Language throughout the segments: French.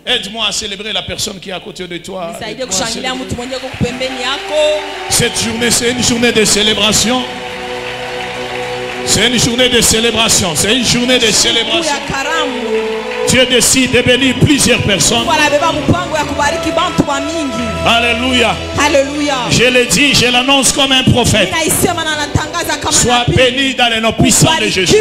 Aide-moi à célébrer la personne qui est à côté de toi. Nisaidie kushangilia mtu mwenye uko pembeni yako. Cette journée, c'est une journée de célébration. C'est une journée de célébration. C'est une journée de célébration. Dieu décide de bénir plusieurs personnes. Alléluia. Alléluia. Je le dis, je l'annonce comme un prophète. Sois béni dans le nom puissant de Jésus.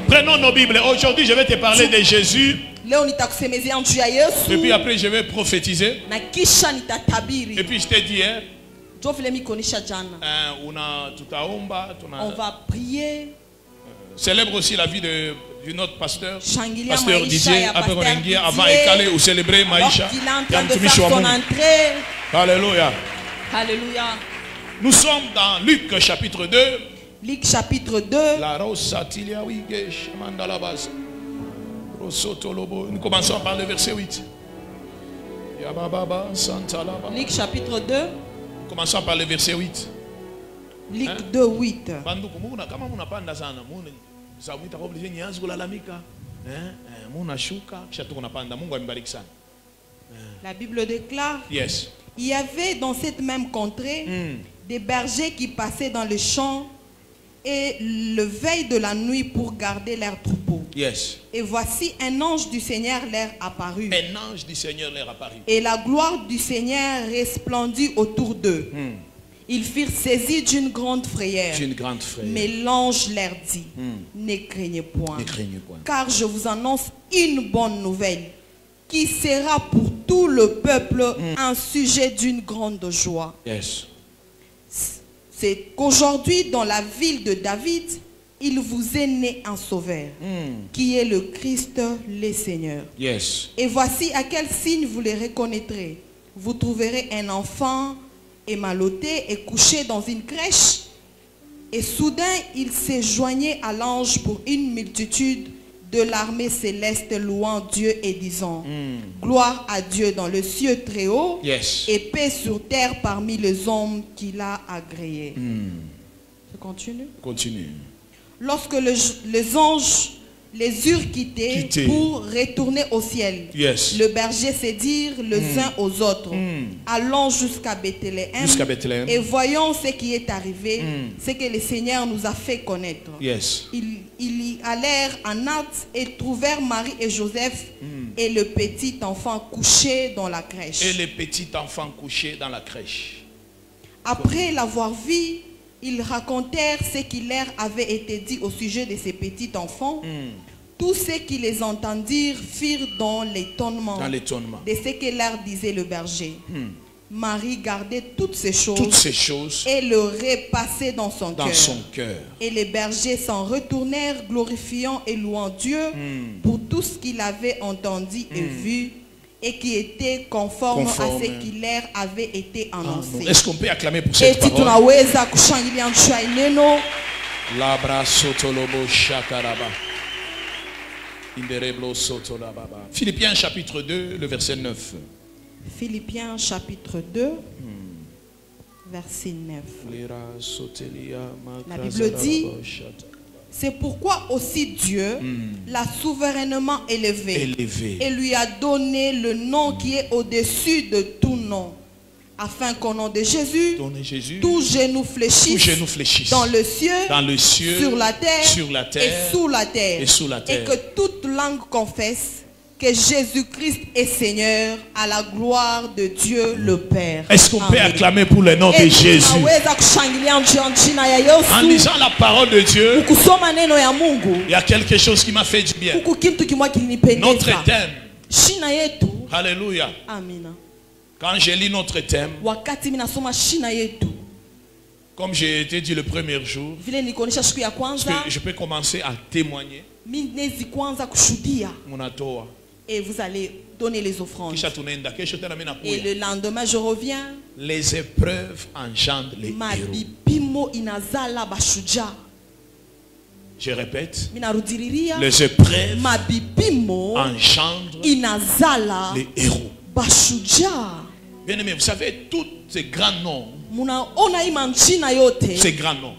Prenons nos Bibles. Aujourd'hui, je vais te parler de Jésus. Et puis après, je vais prophétiser. Et puis je te dis, on va prier. Célèbre aussi la vie de notre pasteur, pasteur Didier, avant Ekale ou célébrer Maïcha. Alléluia. Alléluia. Nous sommes dans Luc chapitre 2. Luc chapitre 2. Nous commençons par le verset 8. Luc chapitre 2. Commençons par le verset 8. Luc 2, 8. La Bible déclare, yes. Il y avait dans cette même contrée des bergers qui passaient dans le champ et le veille de la nuit pour garder leurs troupeaux. Yes. Et voici un ange du Seigneur leur apparut. Un ange du Seigneur leur apparut. Et la gloire du Seigneur resplendit autour d'eux. Ils furent saisis d'une grande frayeur. Mais l'ange leur dit, ne craignez point, car je vous annonce une bonne nouvelle qui sera pour tout le peuple un sujet d'une grande joie. Yes. C'est qu'aujourd'hui dans la ville de David, il vous est né un sauveur, qui est le Christ, le Seigneur. Yes. Et voici à quel signe vous les reconnaîtrez. Vous trouverez un enfant émalotté et couché dans une crèche. Et soudain, il s'est joigné à l'ange pour une multitude de l'armée céleste louant Dieu et disant, gloire à Dieu dans le ciel très haut, yes. et paix sur terre parmi les hommes qu'il a agréés. Je continue. Continue. Lorsque les anges les eurent quittés pour retourner au ciel, yes. le berger s'est dit les uns aux autres, allons jusqu'à Bethléem, et voyons ce qui est arrivé, ce que le Seigneur nous a fait connaître. Yes. Ils y allèrent en hâte et trouvèrent Marie et Joseph et le petit enfant couché dans la crèche. Après l'avoir vu, ils racontèrent ce qui leur avait été dit au sujet de ces petits enfants. Tous ceux qui les entendirent firent dans l'étonnement de ce que leur disait le berger. Marie gardait toutes ces choses et le repassait dans son cœur. Et les bergers s'en retournèrent glorifiant et louant Dieu pour tout ce qu'ils avaient entendu et vu, et qui était conforme à ce qui leur avait été annoncé. Est-ce qu'on peut acclamer pour cette parole? Philippiens chapitre 2, le verset 9. Philippiens chapitre 2, verset 9. La Bible dit, c'est pourquoi aussi Dieu l'a souverainement élevé et lui a donné le nom qui est au-dessus de tout nom, afin qu'au nom de Jésus, tout genou fléchisse dans le ciel, sur la terre et sous la terre, et que toute langue confesse que Jésus-Christ est Seigneur, à la gloire de Dieu le Père. Est-ce qu'on peut acclamer pour le nom de Jésus? En lisant la parole de Dieu, il y a quelque chose qui m'a fait du bien. Notre thème. Alléluia. Quand je lis notre thème, comme j'ai été dit le premier jour, je peux commencer à témoigner. Et vous allez donner les offrandes. Et le lendemain, je reviens. Les épreuves engendrent les héros. Je répète. Les épreuves engendrent les héros. Bien aimé, vous savez, tous ces grands noms. Ces grands noms.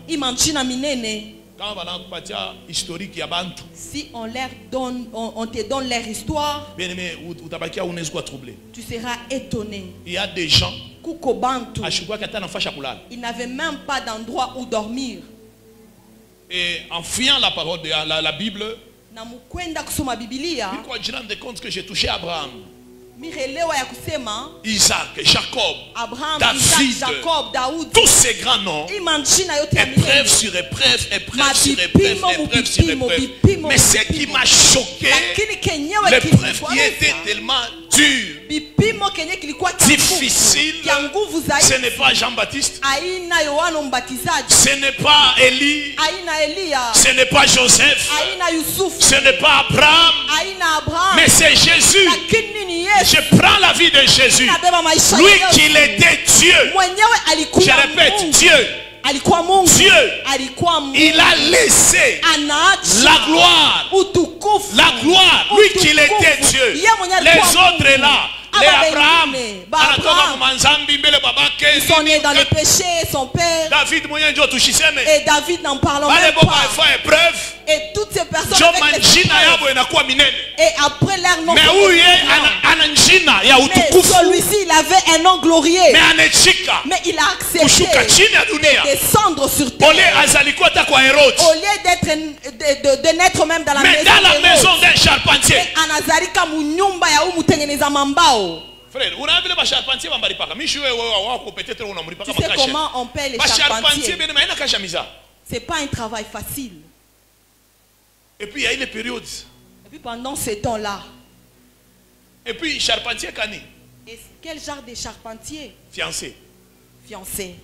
Si on leur donne, on te donne leur histoire, tu seras étonné. Il y a des gens, ils n'avaient même pas d'endroit où dormir. Et en fuyant la parole de la Bible, je me rends compte que j'ai touché Abraham, Isaac, Jacob, Abraham, David, Isaac, Jacob, Daoud, tous ces grands noms, épreuve sur épreuve, épreuve sur épreuve, épreuve sur épreuve. Mais ce qui m'a choqué, l'épreuve qui était tellement dure, difficile, ce n'est pas Jean-Baptiste, ce n'est pas Élie, ce n'est pas Joseph, ce n'est pas Abraham, mais c'est Jésus. Je prends la vie de Jésus, lui qui était Dieu. Je répète, Dieu. Dieu, il a laissé la gloire, lui qui était Dieu. Les autres là, les Abraham, ils sont nés dans le péché, son père. Et David n'en parle même pas. Et toutes ces personnes et après leur nom, mais celui-ci il avait un nom glorieux, mais il a accepté de descendre sur terre au lieu de naître même dans la maison d'un charpentier. Frère, tu sais comment on paie les charpentiers? C'est pas un travail facile. Et puis il y a eu les périodes. Et puis pendant ce temps-là. Et puis charpentier Kani. Et quel genre de charpentier? Fiancé. Fiancé.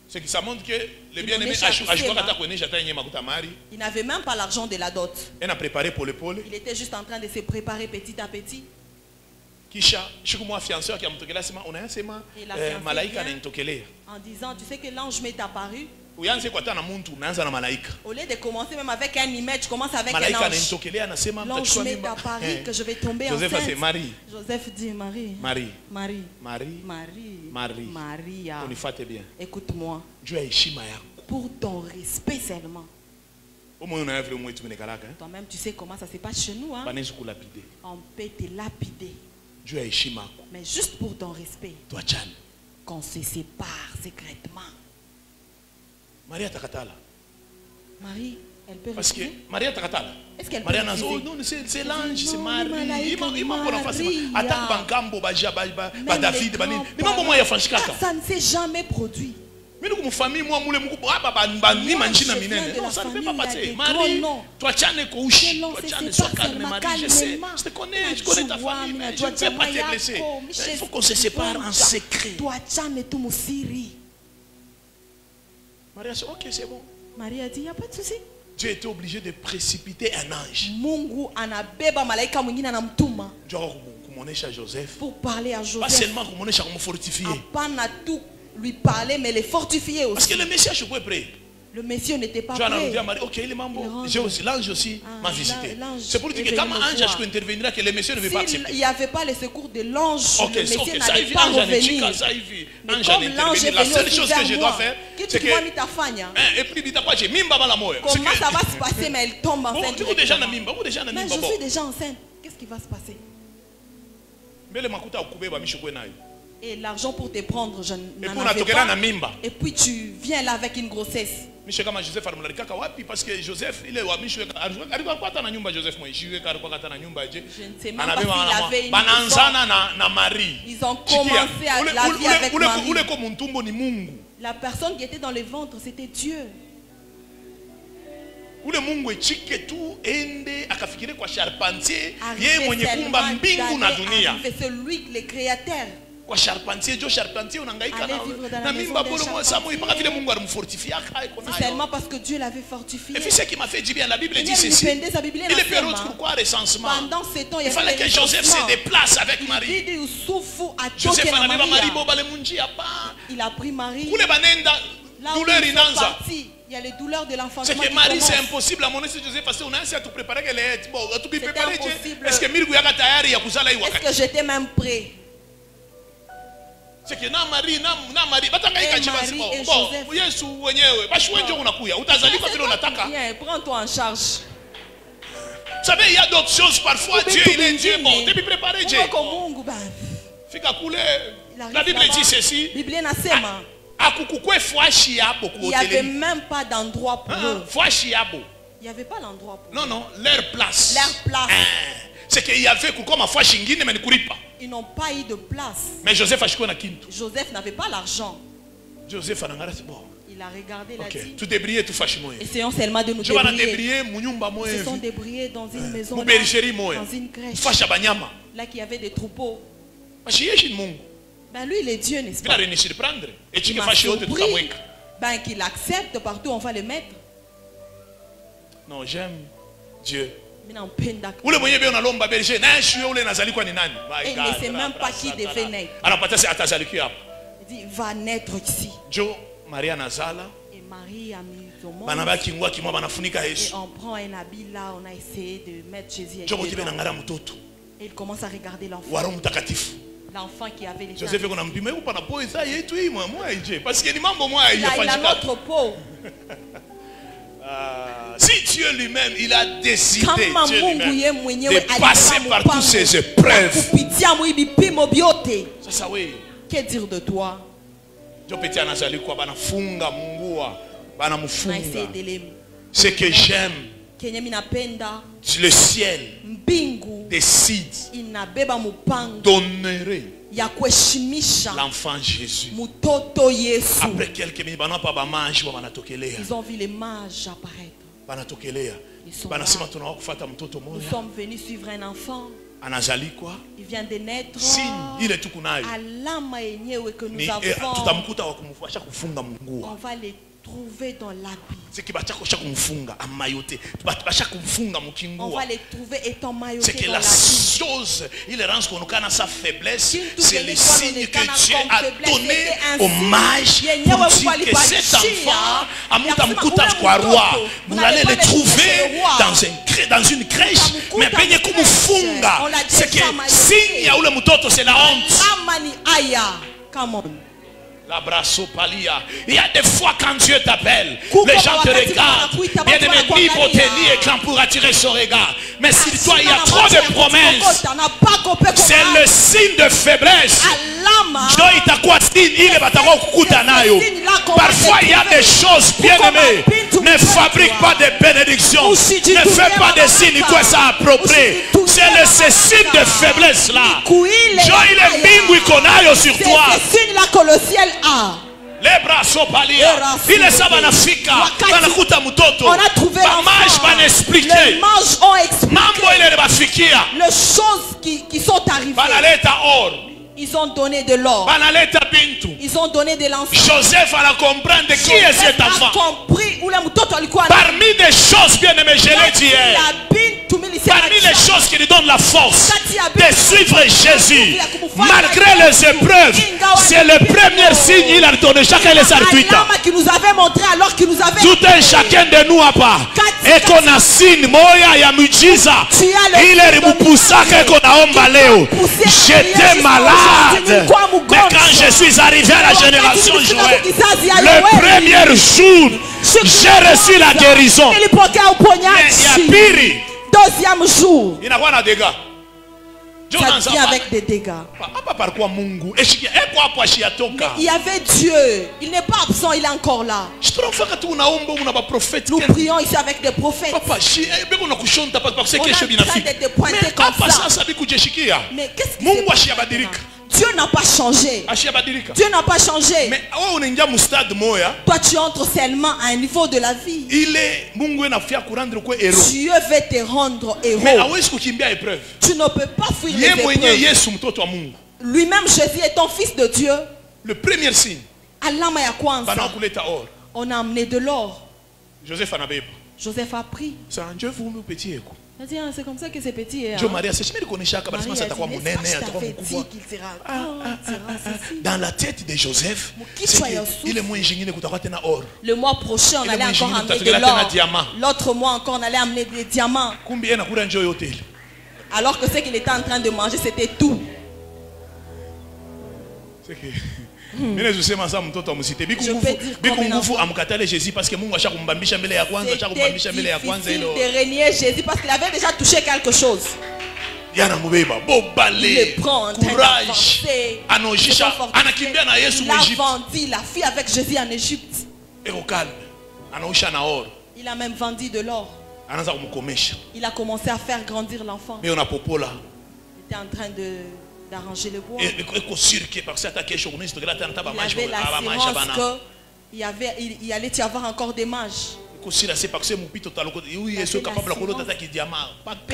Ce qui ça montre que le bien-aimé il n'avait même pas l'argent de la dot. Il a préparé pour l'épaule. Il était juste en train de se préparer petit à petit. Kisha, fiancé qui a montré là, on a un malaïka en disant, tu sais que l'ange m'est apparu. Au lieu de commencer même avec un image, tu commences avec un ange. L'ange m'est apparu que je vais tomber enceinte. Joseph dit Marie. Maria. Écoute-moi. Pour ton respect seulement. Toi-même, tu sais comment ça se passe chez nous. Hein? On peut te lapider. Mais juste pour ton respect, qu'on se sépare secrètement. Marie, elle peut parce que Marie Takatala. Est-ce qu'elle peut refuser? Non, c'est l'ange, c'est Marie. Ça ne s'est jamais produit. Mais nous, famille, moi, ça ne fait pas partie. Marie, toi, tu as une couche. Je te connais, je connais ta famille, mais je ne vais pas te blesser. Il faut qu'on se sépare en secret. Marie a dit, ok, c'est bon. Marie a dit, il n'y a pas de souci. Dieu était obligé de précipiter un ange. Pour parler à Joseph. Pas seulement pour me fortifier. Pas tout lui parler, mais les fortifier aussi. Parce que le Messie est prêt. Le Messie n'était pas prêt. Ok, l'ange aussi m'a visité. C'est pour dire que quand un ange peut intervenir, que le Messie ne veut pas accepter. S'il n'y avait pas le secours de l'ange, le Messie n'allait pas revenir. Mais comme l'ange est venu, la seule chose que je dois faire, c'est que... Et puis, comment ça va se passer, mais elle tombe enceinte. Mais je suis déjà enceinte. Qu'est-ce qui va se passer? Et l'argent pour te prendre, je n'en avais pas. Et puis tu viens là avec une grossesse. Parce que Joseph, il est je ne sais même pas s'il avait une Ils ont commencé à la vie avec Marie. La personne qui était dans le ventre, c'était Dieu. C'est celui le créateur. Charpentier, Joe Charpentier, on a c'est seulement parce que Dieu l'avait fortifié. Et puis ce qui m'a fait du bien, la Bible dit ceci. Il est période pourquoi recensement. Pendant ce temps, il fallait que Joseph se déplace avec Marie. Joseph il a pris Marie. Là où il y a les douleurs de l'enfantement. C'est que Marie, c'est impossible à mon avis, Joseph, parce qu'on a essayé de tout préparer. Est-ce que j'étais même prêt? C'est que na Marie batangaika chiba sibo. Bon, Yesu wenyewe, bashwenje unakuya. Utazalika vile unataka. Viens, prends-toi en charge. Vous savez, il y a d'autres choses parfois. Dieu, il est Dieu. Bon, tu es préparé, Dieu. Fika kule. La Bible dit ceci. Il n'y avait même pas d'endroit pour eux. Il n'y avait pas d'endroit pour eux. Non, non, leur place. Leur place. C'est qu'il y avait comme fois shingine mais ne courit pas. Ils n'ont pas eu de place. Mais Joseph a na kintu. Joseph n'avait pas l'argent. Joseph a ngara bon. Il a regardé la dit. Tout débrier tout fâchement. Essayons seulement de nous débrouiller. Ils se sont débrouillés dans une maison, dans une crèche. Là qui avait des troupeaux. Ben lui il est Dieu, n'est-ce pas? Il m'a surpris. Ben qu'il accepte partout on va le mettre. Non, j'aime Dieu. Il ne sait même pas qui devait naître. Il dit va naître ici. Maria Nazala. Et Marie a mis au monde. Et on prend un habit là, on a essayé de mettre Jésus. Et il commence à regarder l'enfant. L'enfant qui avait les Joseph il a notre peau. Si Dieu lui-même, il a décidé de passer par toutes ces épreuves. Ça, oui. Que dire de toi? Ce que j'aime, le ciel décide d'honorer l'enfant Jésus. Après quelques minutes, ils ont vu les mages apparaître. Nous sommes venus suivre un enfant. Il vient de naître. À l'âme que nous avons. On va les trouver dans l'habit. On va les trouver étant maillotés. C'est que la chose, il rend qu'on a sa faiblesse, c'est le signe que Dieu a donné hommage pour dire que cet enfant, vous allez le trouver dans une crèche, mais c'est que signe où le mutoto c'est la honte. Il y a des fois quand Dieu t'appelle, les gens te regardent. Bien aimé, ni beauté ni écran pour attirer son regard. Mais si toi il y a trop de promesses, c'est le signe de faiblesse. Parfois il y a des choses bien aimées. Ne fabrique pas de bénédictions. Ne fais pas des signes que ça approprié. C'est le signe de faiblesse là. Joy le mingu konayo sur toi. C'est signe là que le ciel a. Les bras sont paliers. Il est ça banafika. Banakuta mutoto. On a trouvé l'enfant. Les mages ont expliqué les choses qui sont arrivées. Ils ont donné de l'or. Ils ont donné de l'enfant. Joseph a compris de qui est cet enfant. Parmi des choses bien aimées, je l'ai dit hier. Parmi les choses qui lui donnent la force de suivre Jésus, malgré les épreuves, c'est le premier signe qu'il a donné chacun les arbitres. Tout un chacun de nous a pas. Et qu'on a signe, moya ya mujiza. Il est repoussé qu'on a ombalé. J'étais malade. Mais quand je suis arrivé à la génération Joël, le premier jour, j'ai reçu la guérison. Mais il y a pire. Deuxième jour, il y a des dégâts. Ça vient avec des dégâts. Mais il y avait Dieu. Il n'est pas absent, il est encore là. Nous prions ici avec des prophètes. On est en train de te pointer comme ça. Mais qu'est-ce qui s'est passé? Dieu n'a pas changé. Dieu n'a pas changé. Mais toi tu entres seulement à un niveau de la vie. Dieu veut te rendre héros. Tu ne peux pas fuir les épreuves. Lui-même Jésus est ton fils de Dieu. Le premier signe. On a amené de l'or. Joseph a pris. C'est comme ça que c'est petit. Dans la tête de Joseph, le mois prochain, on allait encore amener de l'or. L'autre mois encore, on allait amener des diamants. Alors que ce qu'il était en train de manger, c'était tout. Je peux dire Jésus parce que c'était difficile de renier Jésus parce qu'il avait déjà touché quelque chose. Il le prend, courage, il a vendu la fille avec Jésus en Égypte. Il a même vendu de l'or. Il a commencé à faire grandir l'enfant. Il était en train d'arranger le bois. Il avait l'assurance qu'il allait y avoir encore des mages. Il avait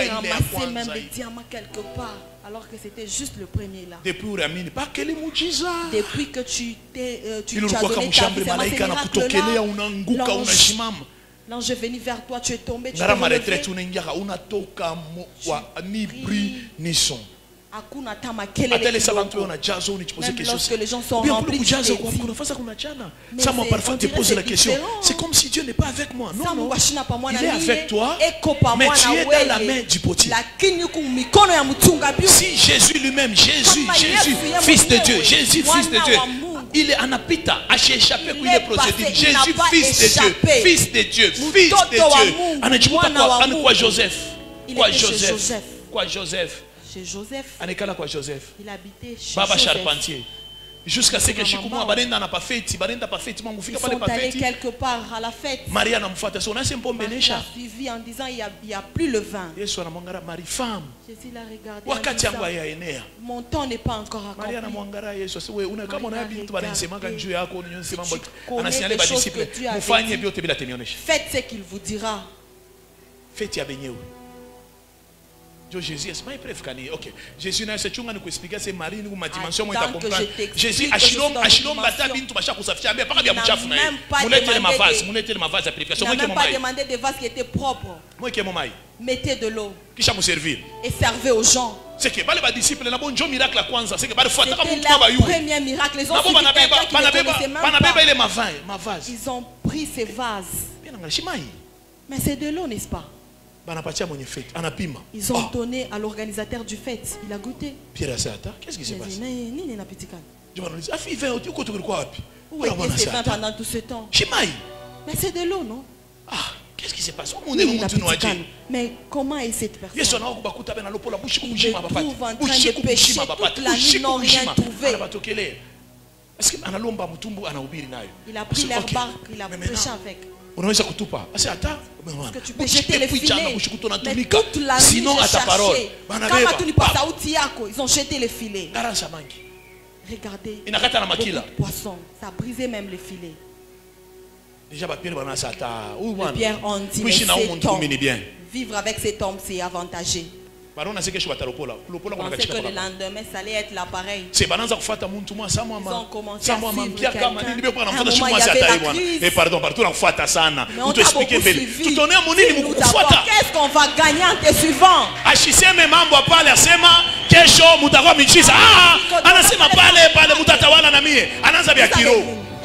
ramassé même des diamants quelque part, alors que c'était juste le premier là. Depuis que tu as donné ta vie, l'ange est venu vers toi, tu es tombé, tu t'es relevé. Même lorsque les gens sont remplis, ça m'a parfois te pose la question. C'est comme si Dieu n'est pas avec moi. Non, non. Il est avec toi, mais tu es dans la main du potier. Si Jésus lui-même, Jésus, fils de Dieu, Jésus, fils de Dieu, il est en apita, a échappé, il est procédé. Jésus, fils de Dieu, fils de Dieu, fils de Dieu. Quoi Joseph? Quoi Joseph? Quoi Joseph? Chez Joseph. Il habitait chez Baba Joseph. Charpentier. Jusqu'à ce que ils sont allés quelque part à la fête. Maria n'a pas suivi en disant il n'y a plus le vin. Jésus l'a regardé en disant, mon temps n'est pas encore accompli. Faites ce qu'il vous dira. Jésus est pas prêt. OK. Jésus n'a pas nous expliquer c'est Marie nous ma dimension moi comprendre. Jésus achilom bata bintu basha kusafisha mbia paka bia mchafu na yeye. Munete ma vase à purification moi qui mon pas demandé des vases qui étaient propres. Moi qui mon mai. Mettez de l'eau. Kisha mu servir. Et servez aux gens. C'est que bale ba disciples na bonjo miracle la kwanza c'est que bale fuata kama mtu ba yu. Premier miracle les ont suivi quelqu'un qui ne connaissait même pas. Il est ma vase. Ils ont pris ces vases. Mais c'est de l'eau, n'est-ce pas? Ils ont donné à l'organisateur du fête. Il a goûté. Qu'est-ce qui se passe? Où était ces vins pendant tout ce temps? Mais c'est de l'eau, non? Qu'est-ce qui se passe? Mais comment est cette personne? Il se trouve en train de pêcher toute la nuit, n'ont rien trouvé. Il a pris leur barque, il a pêché avec. Parce que tu peux jeter les filets. Mais toute la nuit, sinon à ta parole. Ils ont jeté les filets. Regardez. Beaucoup de poissons. Ça a brisé même les filets. Les pierres ont dit, mais cet homme, vivre avec cet homme, c'est avantagé. On pensait que le lendemain, ça allait être là pareil. Ils ont commencé à suivre quelqu'un. À un moment, il y avait la crise. Mais on t'a beaucoup suivi. Qu'est-ce qu'on va gagner en te suivant?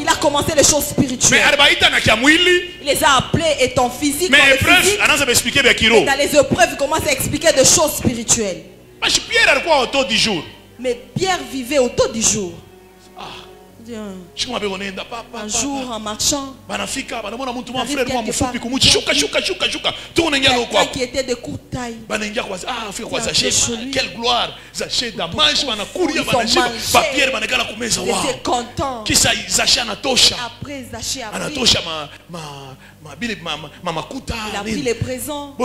Il a commencé les choses spirituelles. Il les a appelés étant physiques. Mais dans les épreuves, il commence à expliquer des choses spirituelles. Mais Pierre vivait au taux du jour. Un jour en marchant, quelqu'un qui était de courte taille. Quelle gloire! Ils étaient contents. Après Zaché a pris les présents.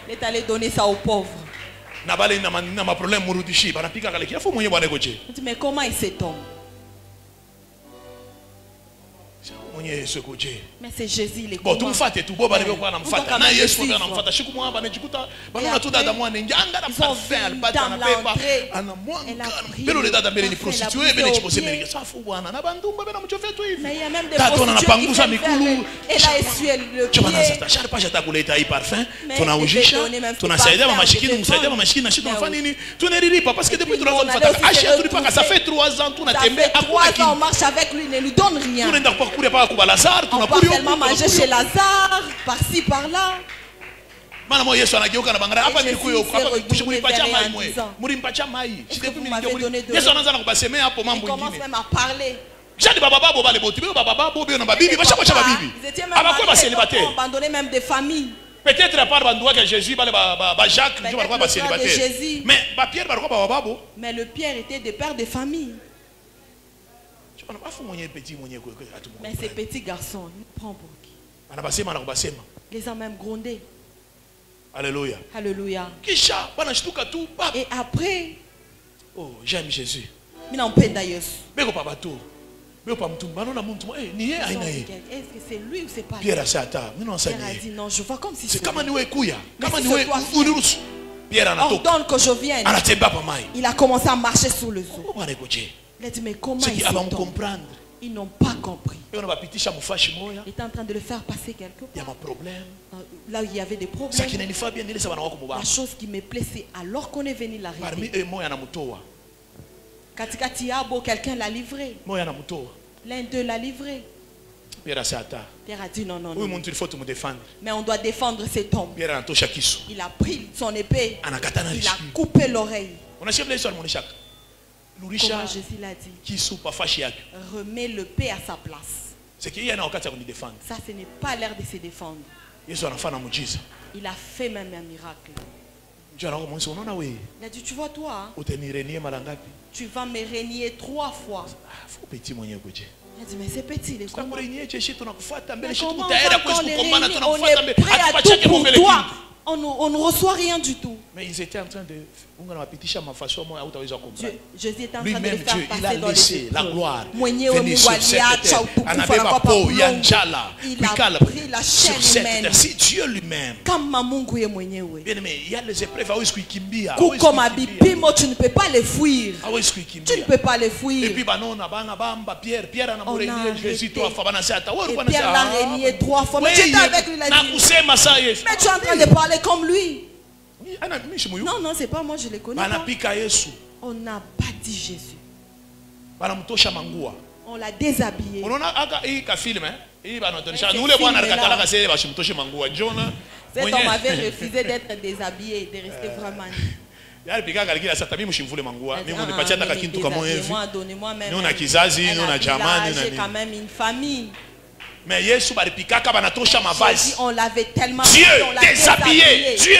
Il est allé donner ça aux pauvres. Mais comment est cet homme? Mais c'est Jésus, il est comment? Ils mais il y a même des prostituées qui viennent. Elle a essuyé le pied. Ça fait 3 ans, on marche avec lui, ne lui donne rien. On va tellement manger chez Lazare, par-ci, par-là. Maman Yesu anageuka na bangara hapa nilikuyo hapa mlimpatia mai mwe. Mlimpatia mai. Yesu anaanza kubasemea hapo mambo mengine. Il commence même à parler. Jadi baba babo bale botu baba babo bio na babibi basha kwa babibi. Abakuwa ba célibataire. Abandonné même des familles. Peut-être à part bandouak que Jésus bale ba Jacques ndio balikuwa ba célibataire. Mais ba Pierre balikuwa ba babo. Mais le Pierre était des pères de famille. Mais ces petits garçons, ils prennent pour qui? Les ont même grondé. Alléluia. Alléluia. Et après, oh, j'aime Jésus. Mais non, pas d'ailleurs. Est-ce que c'est lui ou c'est pas lui? Pierre a dit non, je vois comme si c'est lui. Ordonne que je vienne. Il a commencé à marcher sur le zoo. Il a dit mais comment ils comprendre? Ils n'ont pas compris. Il était en train de le faire passer quelque part. Là où il y avait des problèmes. La chose qui me plaît, c'est alors qu'on est venu l'arrêter. Katikati yabo, quelqu'un l'a livré. L'un d'eux l'a livré. Pierre a dit non, non, non. Mais on doit défendre cet homme. Il a pris son épée. Il a coupé l'oreille. Comment Jésus l'a dit. Remets le paix à sa place. Ça, ce n'est pas l'air de se défendre. Il a fait même un miracle. Il a dit, tu vois toi, tu vas me régner 3 fois. Il a dit, mais c'est petit, les comment? Mais comment on est prêt à tout pour toi? On ne reçoit rien du tout. Mais ils étaient en train de... Jésus était en train de le faire il a laissé la gloire venir sur cette terre. Il a pris la chaîne humaine. C'est Dieu lui-même. Il y a les épreuves. Tu ne peux pas les fuir. Tu ne peux pas les fuir. Et puis Pierre l'a régné 3 fois. Mais tu étais avec lui. Mais tu es en train de parler comme lui. Non, non, c'est pas moi, je le connais pas. On n'a pas dit Jésus. On l'a déshabillé. Cet homme avait refusé d'être déshabillé et de rester vraiment nu. Donnez-moi même un village, j'ai quand même une famille. Mais Jésus on l'avait tellement Dieu déshabillé. Dieu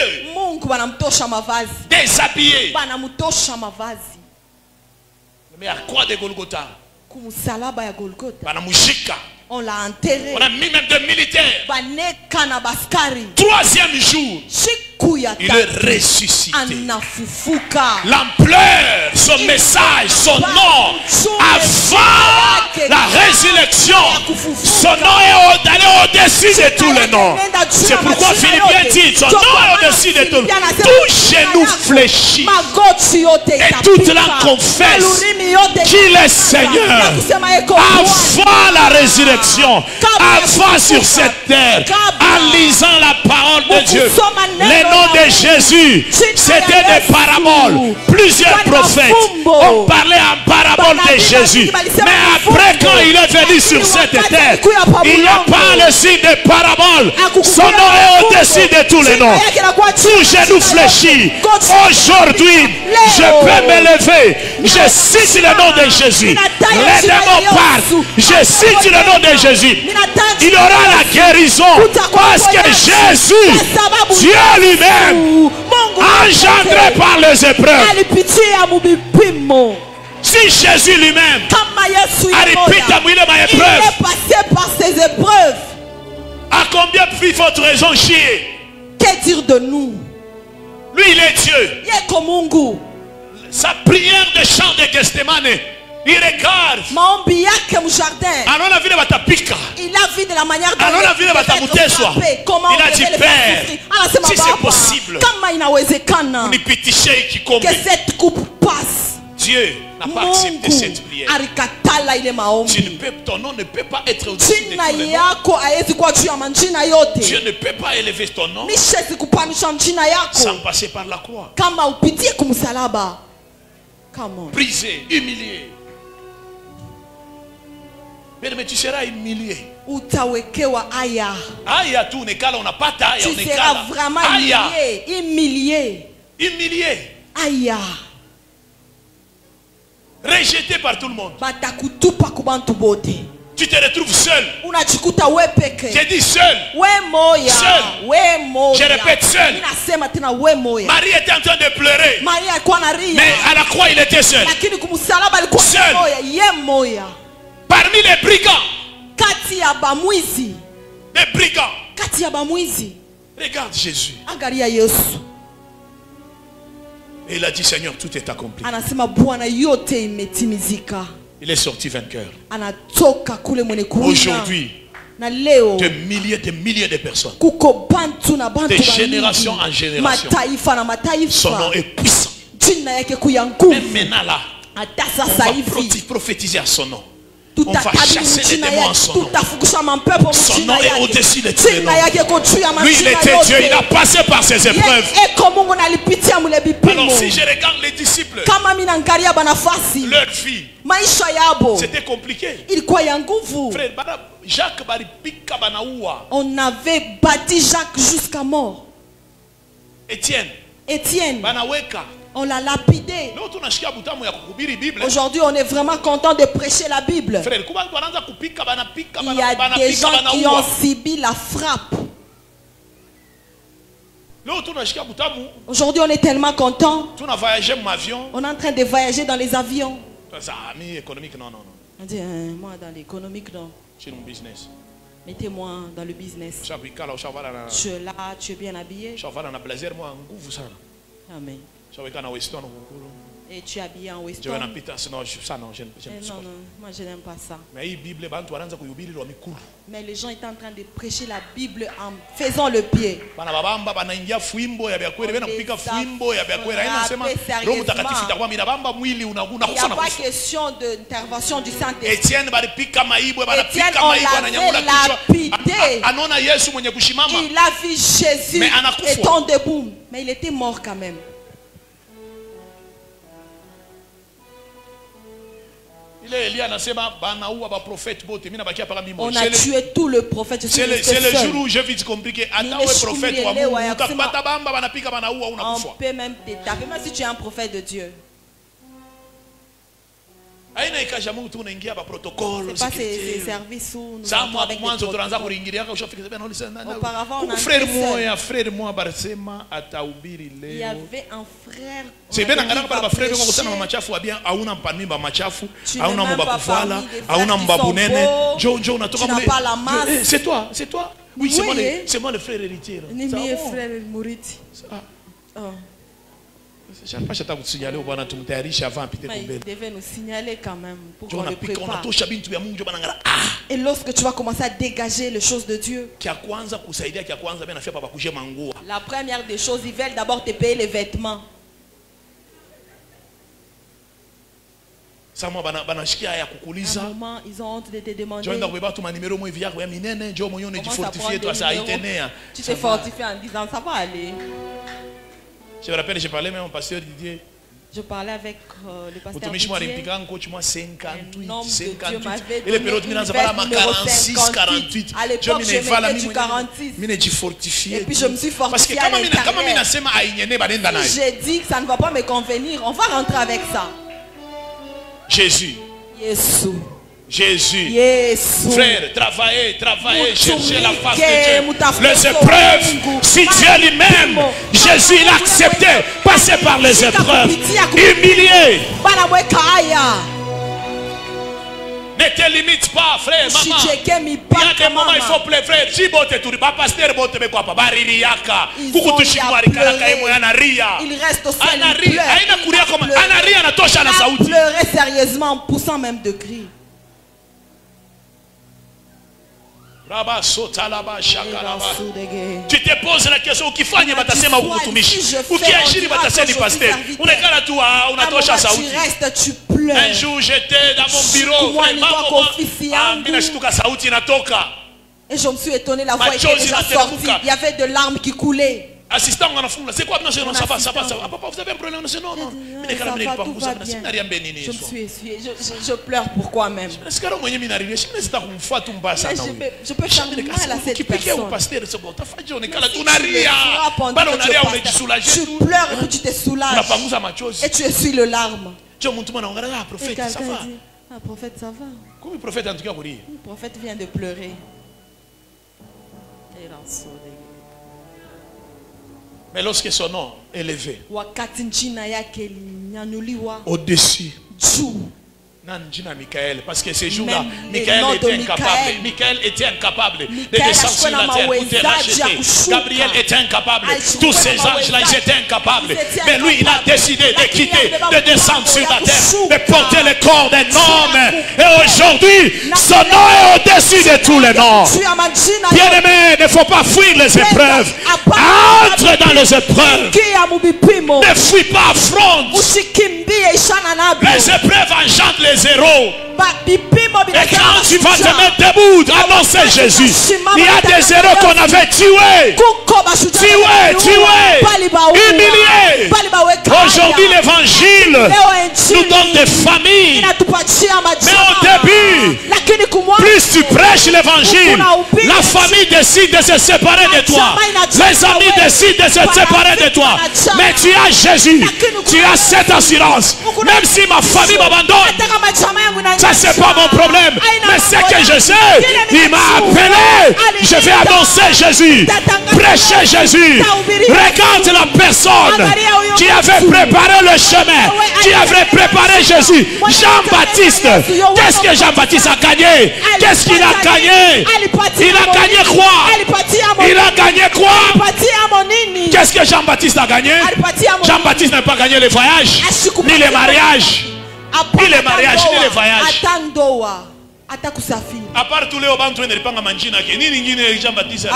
déshabillé. Mais à quoi de Golgotha? On l'a enterré. On a mis même des militaires. 3e jour, il est ressuscité. L'ampleur, son message, son nom, avant la résurrection, son nom est allé au-dessus de tous les noms. C'est pourquoi Philippiens dit, son nom est au-dessus de tous. Tout genou fléchit et toute langue confesse qu'il est Seigneur. Avant la résurrection, avant sur cette terre, en lisant la parole de Dieu, les noms de Jésus, c'était des paraboles. Plusieurs prophètes ont parlé en parabole de Jésus. Mais après, quand il est venu sur cette terre, il n'y a pas le signe de parabole. Son nom est au-dessus de tous les noms. Tout genou fléchit. Aujourd'hui, je peux m'élever. Je cite le nom de Jésus. Les démons partent. Je cite le nom de Jésus. Il y aura la guérison parce que Jésus, Dieu lui-même, engendré par les épreuves. Si Jésus lui-même il est passé par ces épreuves, à combien puis votre raison chier? Que dire de nous? Lui, il est Dieu. Sa prière de chant de Gethsemane, il regarde. Il a vu de la manière dont il a dit, Père, si c'est possible, que cette coupe passe. Dieu n'a pas accepté cette prière. Ton nom ne peut pas être au-dessus de tous les noms. Dieu ne peut pas élever ton nom sans passer par la croix. Brisé, humilié. Mais tu seras humilié. utawekewa aya. Aya tu unekala unapata aya unekala. Tu seras vraiment humilié. Humilié. Aya. Rejeté par tout le monde. Batakutupa kubantu bote. Tu te retrouves seul. Unajikuta wewe peke. J'ai dit seul. Wewe moya. Seul. Wewe moya. Je répète seul. Ninasema tena wewe moya. Marie était en train de pleurer. Marie alikuwa analia. Mais à la croix il était seul. Lakini kumsalaba alikuwa moya, yeye moya. Parmi les brigands. Kati ya bamwizi. Les brigands. Kati ya bamwizi. Regarde Jésus. Angalia Yesu. Et il a dit Seigneur, tout est accompli. Anasema Bwana yote imetimizika. Il est sorti vainqueur. Anatoka kule mwenye kuwina. Aujourd'hui, na leo des milliers de personnes. Kuko bantu na bantu de génération en génération. Mataifa na mataifa. Son nom est puissant. Jina yake kuya nguvu. Même maintenant là, on va prophétiser à son nom. On va chasser les démons en son nom. Son nom est au-dessus de tous les noms. Lui, il était Dieu. Il a passé par ses épreuves. Alors, si je regarde les disciples, leur vie, c'était compliqué. Frère, Jacques, on avait bâti Jacques jusqu'à mort. Étienne, on l'a lapidé. Aujourd'hui, on est vraiment content de prêcher la Bible. Il y a des gens qui ont subi la frappe. Aujourd'hui, on est tellement content. On est en train de voyager dans les avions. On dit, moi, dans l'économique, non. Mettez-moi dans le business. Tu es là, tu es bien habillé. Amen. Et tu es habillé en weston. Non, moi je n'aime pas ça. Mais les gens étaient en train de prêcher la Bible en faisant le pied. Il n'y a pas question d'intervention du Saint-Esprit. Étienne, on l'avait lapidé. Il a vu Jésus étant debout. Mais il était mort quand même. On a tué tout le prophète. C'est le jour où j'ai vite compris que on peut même te taper, même si tu es un prophète de Dieu. C'est pas ces services où nous avons avec des protocoles. Auparavant, on a frère moi, il y avait un frère. C'est bien tu n'as pas la masse. C'est toi. Oui, c'est moi le frère héritier. Il devait nous signaler quand même pour qu'on le prépare. Et lorsque tu vas commencer à dégager les choses de Dieu, la première des choses, ils veulent d'abord te payer les vêtements. À un moment, ils ont honte de te demander. Tu t'es fortifié en disant ça va aller. Je me rappelle, j'ai parlé même au pasteur Didier. Je parlais avec le pasteur Didier. Et les périodes, 46, 48. À l'époque, je mettais du 46. Et puis je me suis fortifié à l'intérieur. J'ai dit que ça ne va pas me convenir. On va rentrer avec ça. Jésus. Jésus. Frère, travaillez, cherchez la face de Dieu. Les épreuves, si Dieu lui-même, Jésus, il a accepté, passer par les épreuves, humilié. Ne te limite pas, frère, maman. Il y a des moments, il faut pleurer, frère. Il reste au ciel, il pleurait sérieusement en poussant même de cris. Tu te poses la question ukifanya batasema huko kutumishi ukiashiri batasema pasteur unekala tu unatosha sauti. Un jour j'étais dans mon bureau mimi nashtuka sauti inatoka et je me suis étonné, la voix était déjà sortie, il y avait de larmes qui coulaient. Assistant, c'est quoi? Non, ça va. Papa, vous avez un problème? Non. Ça va, tout va bien. Je me suis essuyé. Je pleure pourquoi même. Je peux faire mal à cette personne. Tu pleures et puis tu te soulages. Et tu essuies le larme. Et quelqu'un dit, ah, prophète, ça va. Le prophète vient de pleurer. Mais lorsque son nom est élevé au-dessus, Michael, parce que ces jours-là, Michael était incapable de descendre sur la terre pour te racheter. Gabriel était incapable. Tous ces anges-là, ils étaient incapables. Mais lui, il a décidé de quitter, de descendre sur la terre, de porter le corps d'un homme. Et aujourd'hui, son nom est au-dessus de tous les noms. Bien-aimé, il ne faut pas fuir les épreuves. Entre dans les épreuves. Ne fuis pas, affronte. Les épreuves engendrent les héros. Et quand tu vas te mettre debout, annoncer Jésus. Il y a des héros qu'on avait tués, humiliés. Aujourd'hui, l'évangile nous donne des familles. Mais au début, plus tu prêches l'évangile, la famille décide de se séparer de toi. Les amis décident de se séparer de toi. Mais tu as Jésus. Tu as cette assurance. Même si ma famille m'abandonne, ça c'est pas mon problème. Mais c'est que je sais, il m'a appelé. Je vais annoncer Jésus, prêcher Jésus. Regarde la personne qui avait préparé le chemin, qui avait préparé Jésus. Jean-Baptiste. Qu'est-ce que Jean-Baptiste a gagné? Qu'est-ce qu'il a gagné? Il a gagné quoi? Il a gagné quoi? Qu'est-ce que Jean-Baptiste a gagné? Jean-Baptiste n'a pas gagné les voyages, ni les mariages. Ni les mariages, ni les voyages. À part tous les à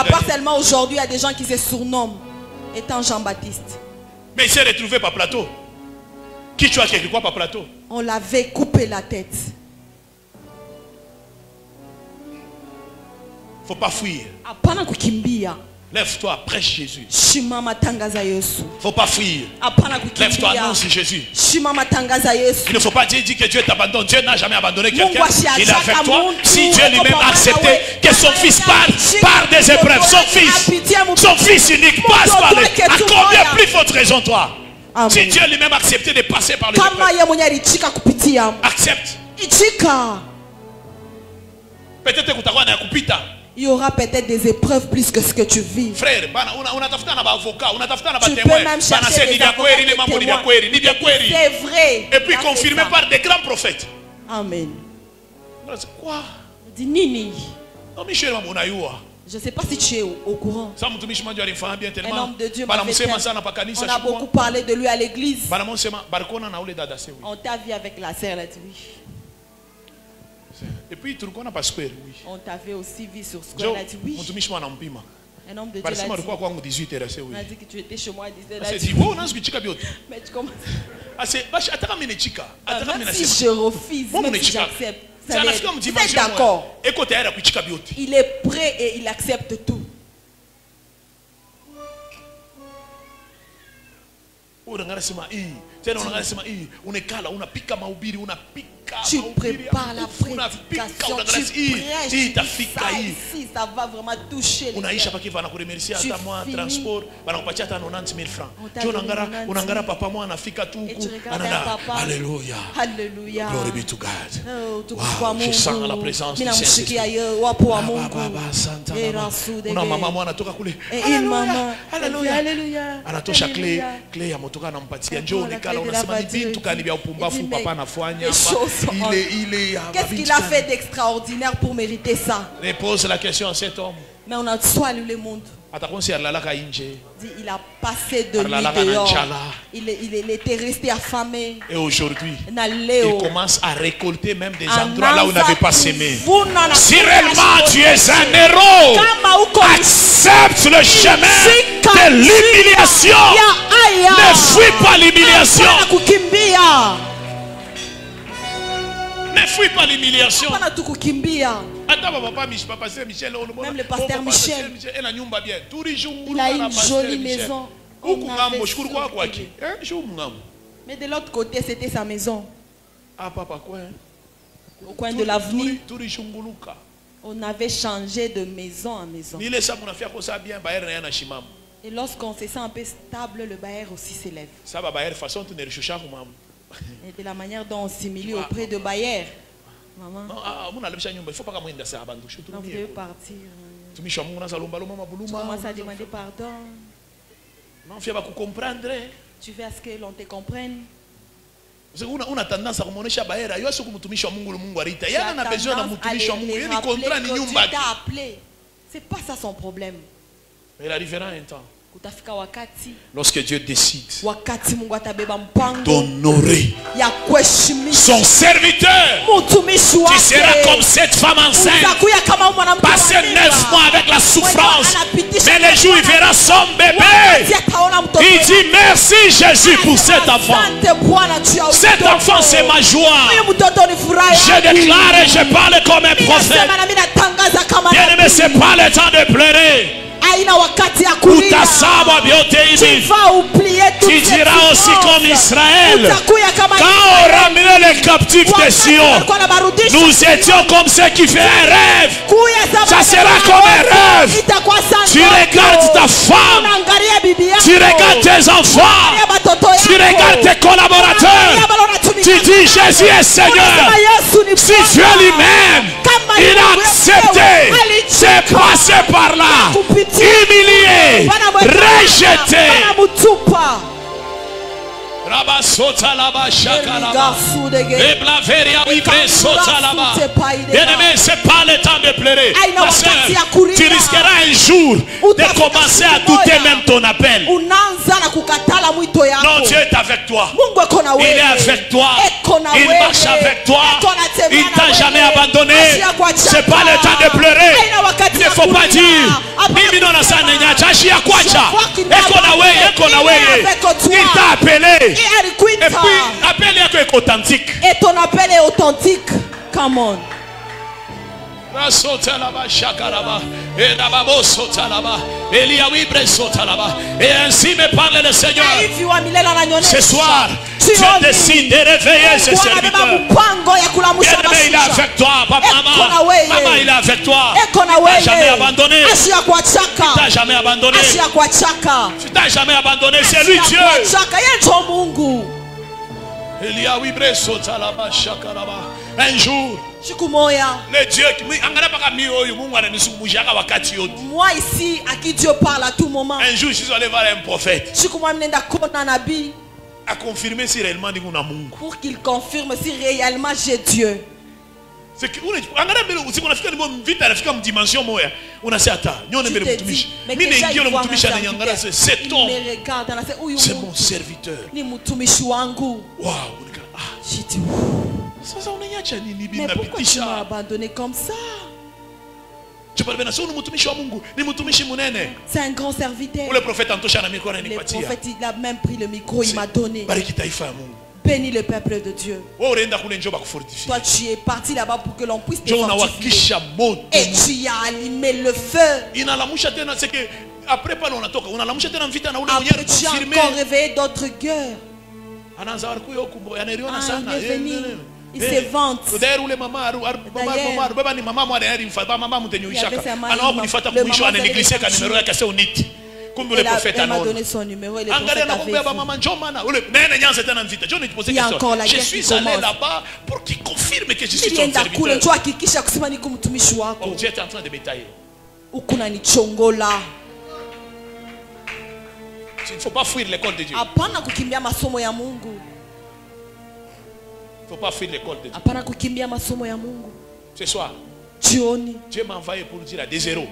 part seulement aujourd'hui, il y a des gens qui se surnomment étant Jean-Baptiste. Mais il s'est retrouvé par plateau. Qui tu as quelque quoi par plateau? On l'avait coupé la tête. Faut pas fuir. Lève-toi, prêche Jésus. Faut pas fuir. Lève-toi, annonce Jésus. Il ne faut pas dire que Dieu t'abandonne. Dieu n'a jamais abandonné quelqu'un. Il est avec toi. Si Dieu lui-même a accepté que son fils par des épreuves, son fils unique passe par les... À combien plus forte raison toi? Amen. Si Dieu lui-même a accepté de passer par les épreuves, accepte. Peut-être que tu as kupita. Il y aura peut-être des épreuves plus que ce que tu vis. Frère, tu peux même chercher des avocats, c'est vrai. Et puis confirmé par des grands prophètes. Amen. C'est quoi? Nini. Je ne sais pas si tu es au courant. Un homme de Dieu m'avait fait. On a beaucoup parlé de lui à l'église. On t'a vu avec la sœur, elle a dit oui. Et puis tu reconnais pas Square, oui. On t'avait aussi vu sur Square, elle a dit oui. Un homme de Dieu l'a dit. On a dit que tu étais chez moi à 18h. Mais tu commences. Même si je refuse, même si j'accepte, vous êtes d'accord? Il est prêt et il accepte tout. Tu prépares la prédication, tu prêches, ici, ça va vraiment toucher les gens. Alléluia. Alléluia. Glory be to God. Wow, je sens la présence du Saint-Esprit. Alléluia. Anatosha clé ya motoka anampatia njoo nikala unasema ni bintu kani bya upumbafu papa anafanya. Qu'est-ce qu'il a fait d'extraordinaire pour mériter ça? Pose la question à cet homme. Mais on a soigné le monde. Il a passé de nuit dehors. Il était resté affamé. Et aujourd'hui, il commence à récolter même des endroits là où il n'avait pas semé. Si réellement tu es un héros, accepte le chemin de l'humiliation. Ne fuis pas l'humiliation. Ne Ne fuis pas l'humiliation. Même Même le pasteur Michel. Il a une jolie maison. Mais de l'autre côté, c'était sa maison. Au coin de l'avenue, on avait changé de maison en maison. Et lorsqu'on se sent un peu stable, le bailleur aussi s'élève. Et de la manière dont on s'humilie auprès de bailleur. Maman, vous devez partir. Tu commences à demander pardon. Tu veux à ce que l'on te comprenne. On a tendance à remonter bailleur. Il a besoin de c'est pas ça son problème. Mais il arrivera un temps. Lorsque Dieu décide d'honorer son serviteur, tu seras comme cette femme enceinte, passer 9 mois avec la souffrance, mais le jour il verra son bébé, il dit merci Jésus pour cet enfant. Cet enfant c'est ma joie. Je déclare et je parle comme un prophète. Bien aimé, c'est pas le temps de pleurer. Tu diras aussi comme Israël, quand on ramenait les captifs de Sion, nous étions comme ceux qui font un rêve. Ça sera comme un rêve. Tu regardes ta femme, tu regardes tes enfants, tu regardes tes collaborateurs, tu dis Jésus est Seigneur. Si Dieu lui-même il a accepté de passer par là, humilié, rejeté. Bien-aimé, c'est pas le temps de pleurer. Ma soeur, tu risqueras un jour de commencer à douter même ton appel. Non, Dieu est avec toi. Il est avec toi. Il marche avec toi. Il ne t'a jamais abandonné. C'est pas le temps de pleurer. Il ne faut pas dire il t'a appelé. Et puis l'appel est authentique. Et ton appel est authentique. Come on. Et ainsi me parle le Seigneur. Ce soir, tu décides de réveiller ce serviteur. Bien-aimé, il est avec toi. Maman, il est avec toi. Tu n'as jamais abandonné. Tu n'as jamais abandonné. Tu n'as jamais abandonné. C'est lui Dieu. Un jour, le Dieu moi ici à qui Dieu parle à tout moment. Un jour je suis allé voir un prophète à confirmer si réellement pour qu'il confirme si réellement j'ai Dieu. C'est que on a fait une dimension moya. On a dit attends, c'est ton, c'est mon serviteur. Waouh. J'ai dit mais pourquoi tu m'as abandonné comme ça? C'est un grand serviteur. Le prophète il a même pris le micro, il m'a donné. Bénis le peuple de Dieu. Toi tu es parti là-bas pour que l'on puisse te fortifier. Et tu as allumé le feu. Après tu as encore réveillé d'autres gueules. Il se vante. Elle m'a donné son numéro et le prophète avait je suis allé là-bas pour qu'il confirme que je suis ton serviteur. Dieu est en train de m'étayer. Il ne faut pas fuir l'école de Dieu. Il ne faut pas fuir l'école de Dieu. Ce soir, Dieu m'a envoyé pour dire à des héros.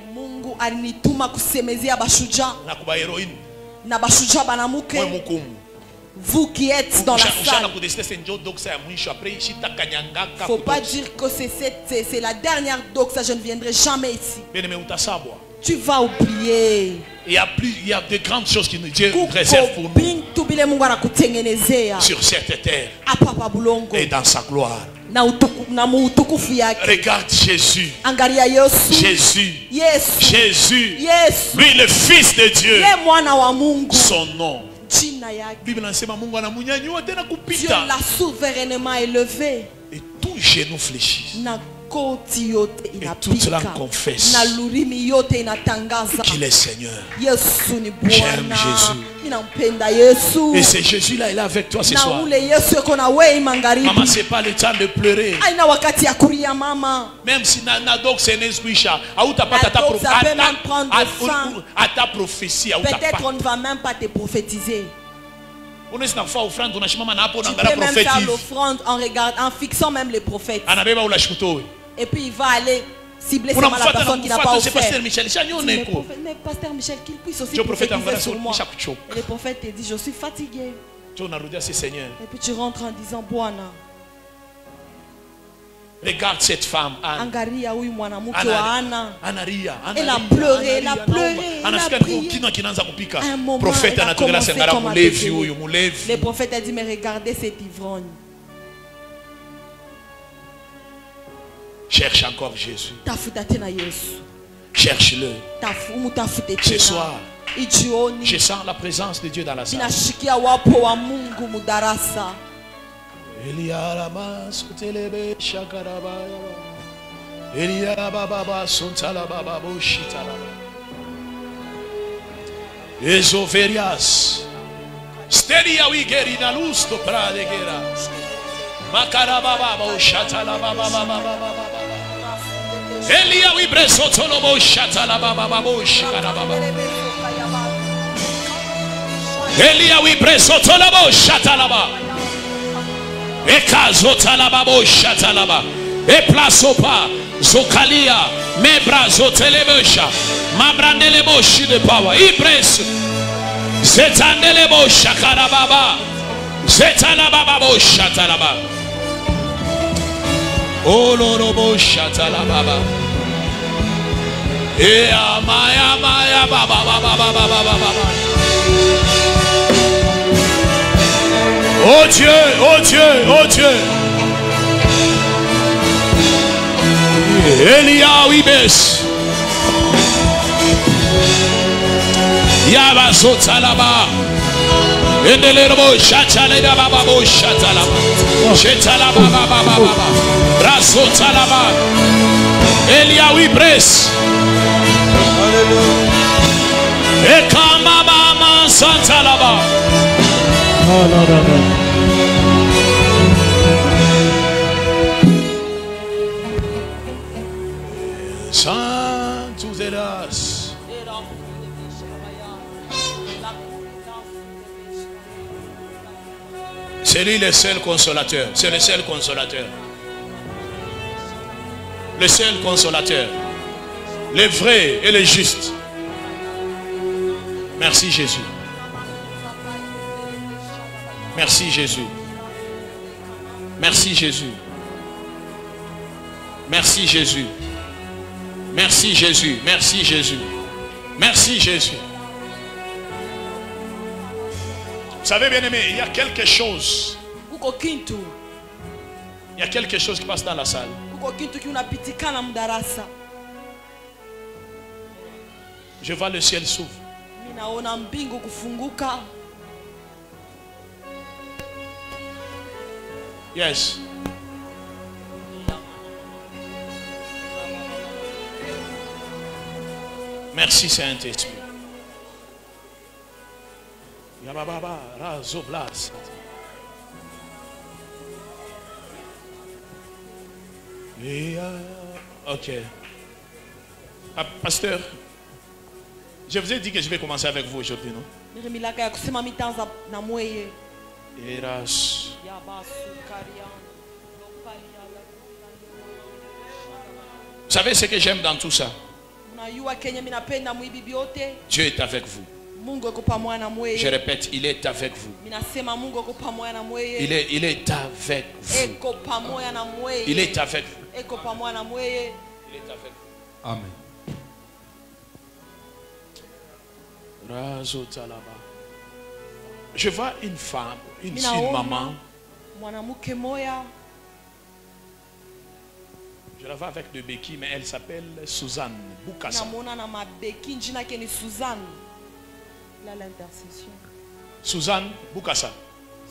Vous qui êtes dans la salle, il ne faut pas dire que c'est la dernière doxa, je ne viendrai jamais ici. Tu vas oublier. Il y a de grandes choses que Dieu réserve pour nous sur cette terre et dans sa gloire. Regarde Jésus. Jésus. Jésus. Lui, le Fils de Dieu. Son nom. Dieu l'a souverainement élevé. Et tout genou fléchit. Et toute langue confesse qu'il est Seigneur. J'aime Jésus. Et c'est Jésus-là, il est avec toi ce soir. Maman, c'est pas le temps de pleurer. Même si peut-être on ne va même pas te prophétiser. Tu peux même faire l'offrande en fixant même les prophètes. Et puis il va aller cibler seulement la personne qui n'a pas offert. Mais Pasteur Michel, qu'il puisse aussi prophétiser sur moi. Et le prophète te dit, je suis fatigué. Et puis tu rentres en disant, Bwana. Regarde cette femme, Anne. Elle a pleuré, elle a pleuré, elle a prié. Un moment, elle a commencé comme à bébé. Le prophète a dit, mais regardez cet ivrogne. Cherche encore Jésus. Cherche-le. Ce soir, je sens la présence de Dieu dans la salle. Esoverias. Steria wigeri na luz to pradegera. Makarababa shatala baba baba baba. Elia wibreso tolobo shatala baba baba shikarababa. Elia wibreso tolobo shatala baba. Ekazotala baba shatala baba. E plasopa zokalia mebra zotelebesha. Mabrandele boshi de power. Ibres. Zetandele bo shakarababa. Zetala baba bo shatala baba. Oh lorobo shatala baba. Ea maya maya baba baba baba baba. Oh Dieu, oh Dieu, oh Dieu. Elia wibes. Yaba sotalaba. Endelero shatala baba bo shatala. Shatala baba baba baba. Rasotalaba. Elia wibres. Hallelujah. Ekama mama santalaba. Santos eras. C'est lui le seul consolateur. C'est le seul consolateur. Le seul consolateur. Le vrai et le juste. Merci Jésus. Merci Jésus. Merci Jésus. Merci Jésus. Merci Jésus. Merci Jésus. Merci Jésus. Vous savez, bien aimé, il y a quelque chose. Il y a quelque chose qui passe dans la salle. Je vois le ciel s'ouvre. Yes. Merci Saint-Esprit. Yababa razoblas. Ok. Pasteur, je vous ai dit que je vais commencer avec vous aujourd'hui, non? Eras. Vous savez ce que j'aime dans tout ça? Dieu est avec vous. Je répète, il est avec vous. Il est avec vous. Il est avec vous. Il est avec vous. Amen. Je vois une femme, une maman. Je la vois avec de béquilles, mais elle s'appelle Suzanne Bukasa. Il a l'intercession. Suzanne Bukasa.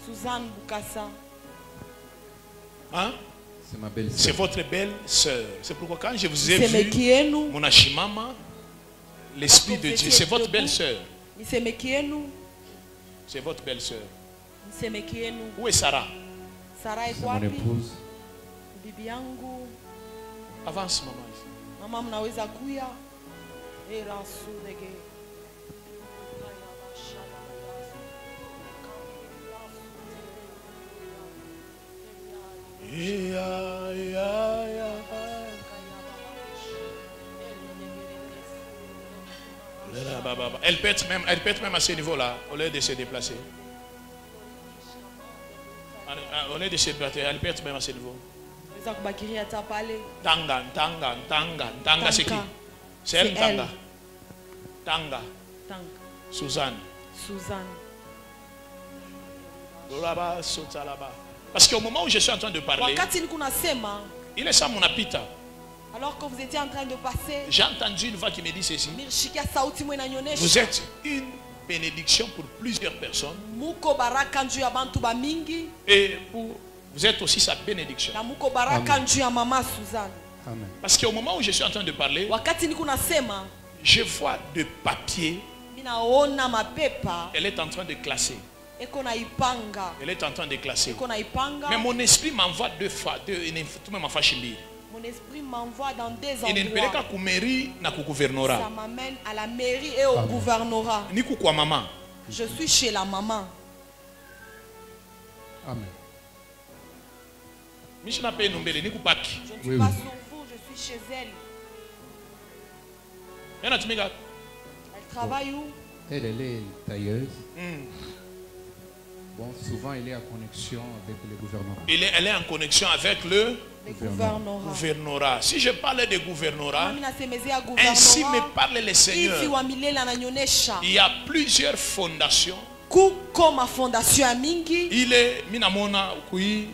Suzanne Bukasa. Hein? C'est ma belle-sœur. C'est votre belle-sœur. C'est pourquoi quand je vous ai vu, mon Ashimama, l'Esprit de Dieu, c'est votre belle-sœur. C'est votre belle-sœur. Où est Sarah? Sarah est mon épouse. Bibi yangu. Avance, maman. Mama mnaweza kuya. Erasudege. Elle peut être même à ce niveau-là, au lieu de se déplacer. Au lieu de se déplacer, elle peut être même à ce niveau. Tanga, c'est qui? C'est elle, Tanga. Tanga. Suzanne. Parce qu'au moment où je suis en train de parler, il est ça mon apita. Alors que vous étiez en train de passer, j'ai entendu une voix qui me dit ceci. Vous êtes une bénédiction pour plusieurs personnes. Et vous êtes aussi sa bénédiction. Amen. Parce qu'au moment où je suis en train de parler, je vois de papier. Elle est en train de classer. Elle est en train de classer. Mais mon esprit m'envoie deux fois. Mon esprit m'envoie dans des endroits. Ça m'amène à la mairie et au gouvernorat. Je suis chez la maman. Amen. Je ne suis pas sur vous, je suis chez elle. Elle travaille où? Elle est tailleuse. Bon, souvent elle est en connexion avec le gouvernement. Elle est en connexion avec le gouvernorat. Si je parle de gouvernorat, ainsi me parle le Seigneur. Il y a plusieurs fondations. Il est minamona kui,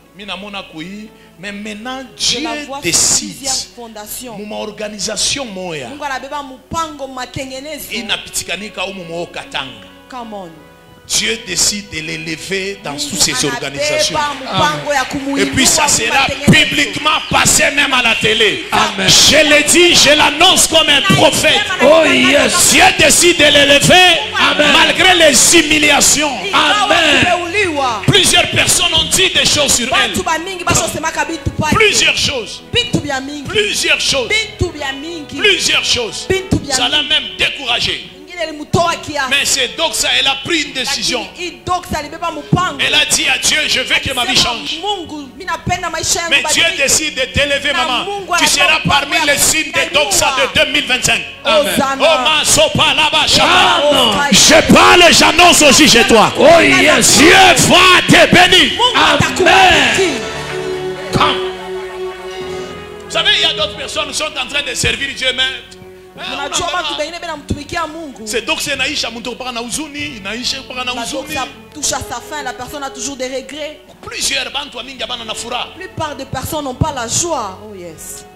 mais maintenant Dieu décide. Mon organisation moya. Inapitikanika umu katanga. Come on. Dieu décide de l'élever dans toutes ces organisations. Et puis ça sera publiquement passé même à la télé. Amen. Je le dis, je l'annonce comme un prophète. Oh yes. Dieu décide de l'élever malgré les humiliations. Amen. Plusieurs personnes ont dit des choses sur elle. Plusieurs choses. Plusieurs choses. Plusieurs choses. Ça l'a même découragé. Mais c'est donc ça, elle a pris une décision. Elle a dit à Dieu, je veux que ma vie change. Mais Dieu décide de t'élever, maman. Tu seras parmi les signes de Doxa de 2025. Je parle, j'annonce aussi chez toi. Oh yes. Dieu va te bénir. Amen. Vous savez, il y a d'autres personnes qui sont en train de servir Dieu, mais c'est donc c'est naïcha mon tour na uzuni naïcha para na uzuni. Ça touche à sa fin, la personne a toujours des regrets. Plusieurs bantu mingi bana na fura. La plupart des personnes n'ont pas la joie. Oh yes.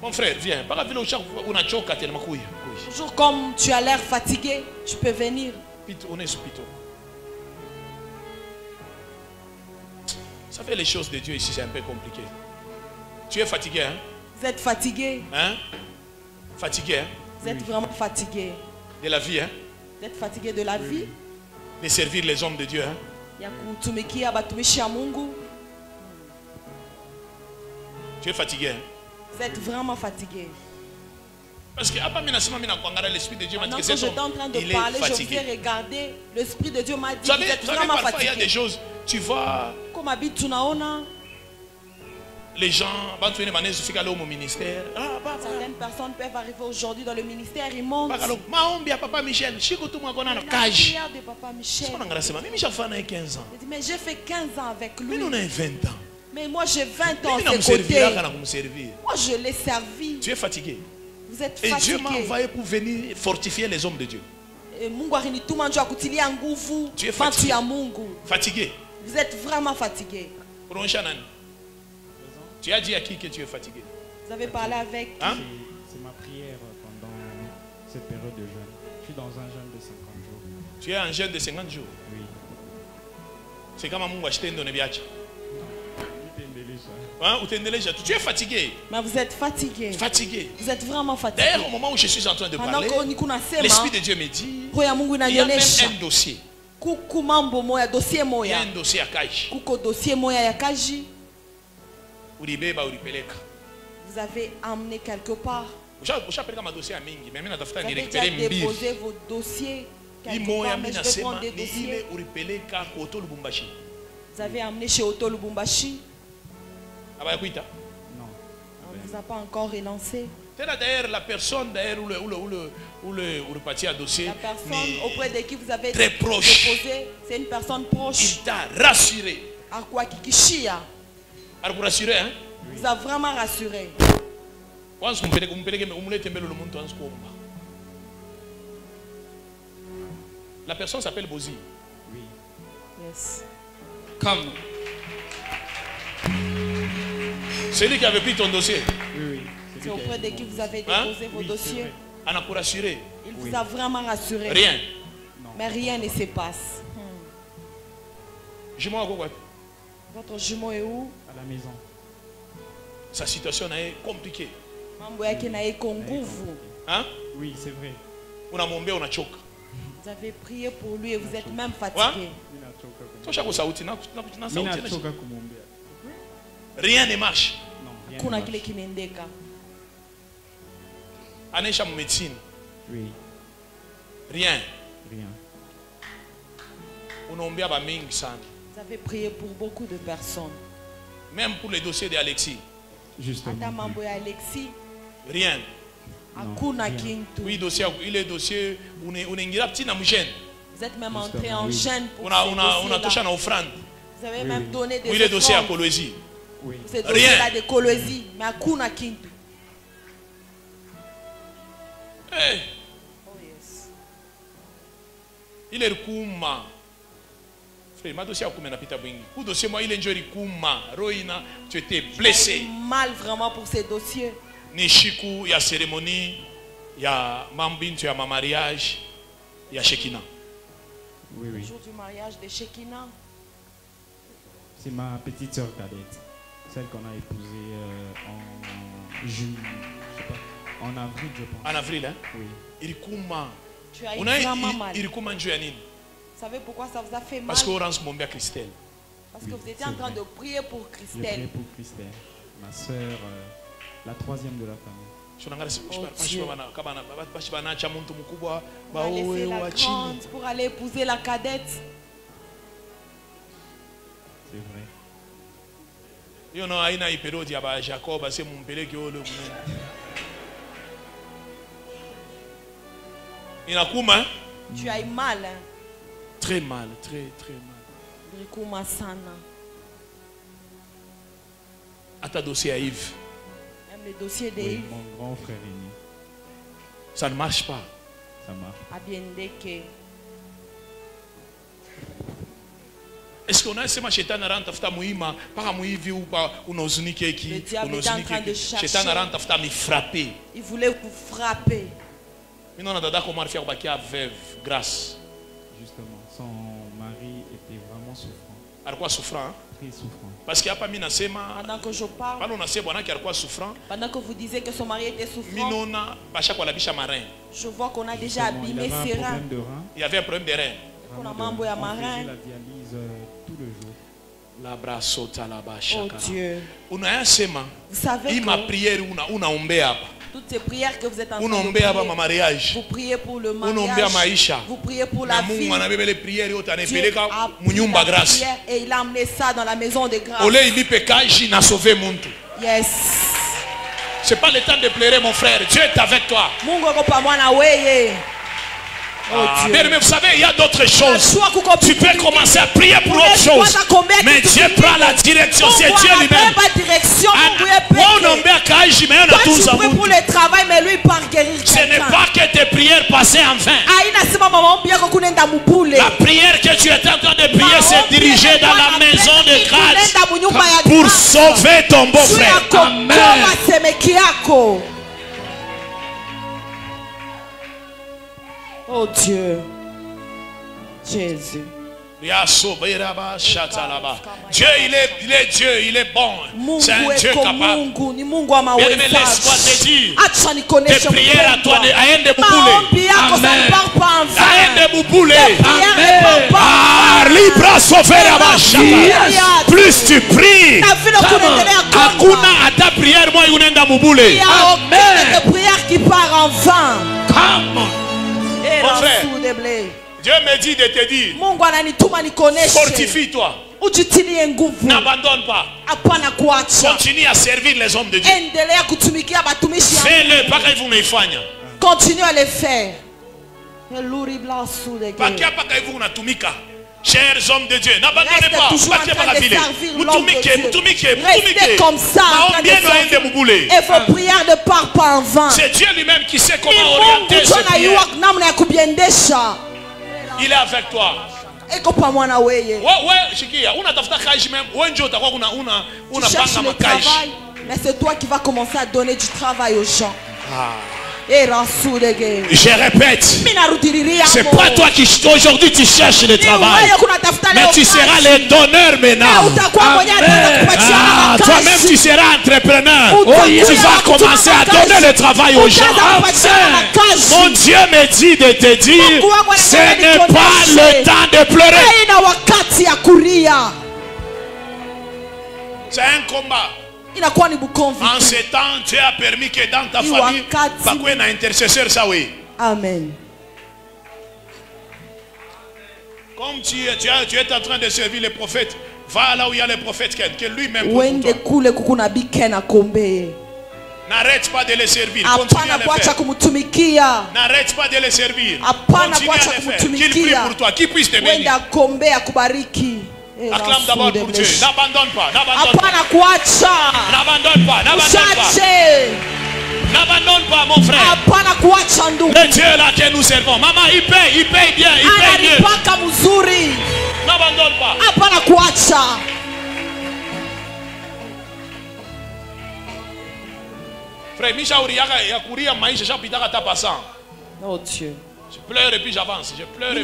Mon frère, viens. Para vile unachoka tena makuya. Toujours comme tu as l'air fatigué, tu peux venir. Pito, on est sous pito. Ça fait les choses de Dieu ici, c'est un peu compliqué. Tu es fatigué, hein? Vous êtes fatigué. Hein? Fatigué, hein? Vous êtes vraiment fatigué. De la vie, hein? Vous êtes fatigué de la vie. De servir les hommes de Dieu, hein? Tu es fatigué, hein? Vous êtes vraiment fatigué. Parce que l'Esprit de Dieu m'a dit que c'est cet homme, en train de parler, je vous ai regardé. L'Esprit de Dieu m'a dit que vous êtes vraiment fatigué. Il y a des choses, tu vois. Comme habite tunaona. Les gens, au ministère. Certaines personnes peuvent arriver aujourd'hui dans le ministère, ils montent. Papa Michel, de Papa Michel. Mais j'ai fait 15 ans avec lui. Mais nous avons 20 ans. Mais moi j'ai 20 ans à ses côtés. Moi je l'ai servi. Tu es fatigué. Vous êtes fatigué. Et Dieu m'a envoyé pour venir fortifier les hommes de Dieu. Tu es fatigué. Fatigué. Vous êtes vraiment fatigué. Tu as dit à qui que tu es fatigué? Vous avez parlé avec. Hein? C'est ma prière pendant cette période de jeûne. Je suis dans un jeûne de 50 jours. Tu es un jeûne de 50 jours? Oui. C'est comme un acheté une biache. Hein? Tu es fatigué. Mais vous êtes fatigué. Fatigué. Vous êtes vraiment fatigué. D'ailleurs, au moment où je suis en train de parler, l'Esprit de Dieu me dit il y a même un dossier. Il y a un dossier à Kaji. Vous avez amené quelque part. Vous avez déposé vos dossiers quelque part, mais je vais prendre des dossiers. Vous avez amené chez Otto Lubumbashi. Non. On ne vous a pas encore relancé. D'ailleurs, la personne où le dossier, la personne auprès de qui vous avez très proche, déposé, c'est une personne proche. Il t'a rassuré. À quoi Kikishia? Vous rassuré, hein? Vous a vraiment rassuré. La personne s'appelle Bozi. Oui. Yes. Comme. C'est lui qui avait pris ton dossier. Oui. C'est auprès de qui vous avez déposé vos dossiers. On a pour rassurer. Il vous a vraiment rassuré. Rien. Non. Mais rien ne se passe. Jumeau à quoi? Votre jumeau est où? À la maison. Sa situation est compliquée. Hein? Oui, c'est vrai. On a mombé, on a choqué. Vous avez prié pour lui et vous êtes même fatigué. Rien ne marche. Non, Anesha médecine. oui. Rien. Rien. Vous avez prié pour beaucoup de personnes. Même pour les dossiers d'Alexis. Justement. Alexis. Rien. Oui, dossier, il est dossier. Vous êtes même entré en gêne pour on a touché en offrande. Vous avez même donné des oui, les dossiers à Kolwezi. Oui. Rien. De Kolwezi, mais à Kuna Kintu. Hey. Oh yes. Il est Kuma. Frère, ma dossier à Kuma n'a pas été pour dossier moi il est enjoy Kuma. Roina, tu étais blessé. Mal vraiment pour ces dossiers. Nishiku, il y a cérémonie, il y a Mambin, il y a ma mariage, il y a Shekina. Oui, oui. Le jour du mariage de Shekina. C'est ma petite soeur cadette. Celle qu'on a épousée en juillet, je sais pas, en avril, je pense. En avril, hein? Oui. Irikuma. Tu as eu vraiment mal. Irikuma Njoyanine. Vous savez pourquoi ça vous a fait mal? Parce qu'Orange Mombé à Christelle. Parce que vous étiez en train de prier pour Christelle. J'ai prié pour Christelle, ma soeur, la troisième de la famille. On va laisser la grande pour aller épouser la cadette. C'est vrai. You know, aina iperiodi ya ba Jacob ase mumpeleke ole munene. Inakuma? Tu as eu mal. Hein? Très mal, très mal. Rikuma sana. À ta dossier à Yves. Même le dossier de Oui, Yves. mon grand frère aîné. Ça ne marche pas. Ça marche. Abiendeke. Est-ce qu'on a sema shetani anatafuta muima paka muivi ou pas unozunike qui unozunike shetani anatafuta mi frapper. Il voulait vous frapper. Mimi naona dada comment faire bakia veuve grâce. Justement, son mari était vraiment souffrant. Alikuwa souffrant. Très souffrant. Parce que hapa mimi nasema pendant que je parle. Palo nasema bwana qui alikuwa souffrant. Pendant que vous disiez que son mari était souffrant. Mimi naona basha kwa labisha marin. Je vois qu'on a déjà abîmé ses reins. Il y avait un problème de rein. On a mambo ya marin. La dialyse tout le jour. La brasota la basha. Oh Dieu. Unayasema. Vous savez que ma prière unaombea hapa. Toutes ces prières que vous êtes en train de prier, vous priez pour le mariage, vous priez pour la vie. Dieu a pris la prière et il a amené ça dans la maison de grâce. Yes. C'est pas le temps de pleurer mon frère. Dieu est avec toi. Oh Dieu. Mais vous savez, il y a d'autres choses. Tu peux commencer à prier pour autre chose. Mais Dieu prend la direction. C'est Dieu lui-même. Pour le travail, mais lui part guérir. Ce n'est pas que tes prières passaient en vain. La prière que tu es en train de prier s'est dirigée dans la maison de grâce pour sauver ton beau-frère. Amen. Oh Dieu. Jésus. Dieu, il est Dieu, il est bon. C'est un Dieu capable. Bien-aimé, laisse-moi te dire, tes prières à toi, aende bouboule. Libra sauver la vache. Plus tu pries, Akuna à ta prière, moi, il y a aucune prière qui part en vain. Mon frère, Dieu me dit de te dire, fortifie-toi. N'abandonne pas. Continue à servir les hommes de Dieu. Fais-le, pas qu'ils vous m'effrayent. Continue à le faire. Chers hommes de Dieu, n'abandonnez pas. Restez comme ça. Et vos prières ne partent pas en vain. C'est Dieu lui-même qui sait comment orienter ses prières. Il est avec toi. Tu cherches le travail, mais c'est toi qui vas commencer à donner du travail aux gens. Je répète, c'est pas toi qui aujourd'hui tu cherches le travail, mais tu seras le donneur maintenant. Toi-même tu seras entrepreneur. Tu vas commencer à donner le travail aux gens. Mon Dieu me dit de te dire, ce n'est pas le temps de pleurer. C'est un combat. En ce temps, Dieu a permis que dans ta famille, il y ait un intercesseur. Amen. Comme tu es en train de servir les prophètes, va là où il y a les prophètes, que lui-même pour toi. N'arrête pas de les servir. Continue à le faire. N'arrête pas de les servir. Continue à le faire. Qu'il prie pour toi. Qu'il puisse te bénir. Acclame d'abord pour Dieu. N'abandonne pas. N'abandonne pas. N'abandonne pas. N'abandonne pas. N'abandonne pas, mon frère. Le Dieu là que nous servons. Maman, il paye bien. Il paye bien. N'abandonne pas. Frère, Micha Uriaka et Akuria Maïcha Chapitaka Tapasan. Oh Dieu. Je pleure et puis j'avance. Je pleure et puis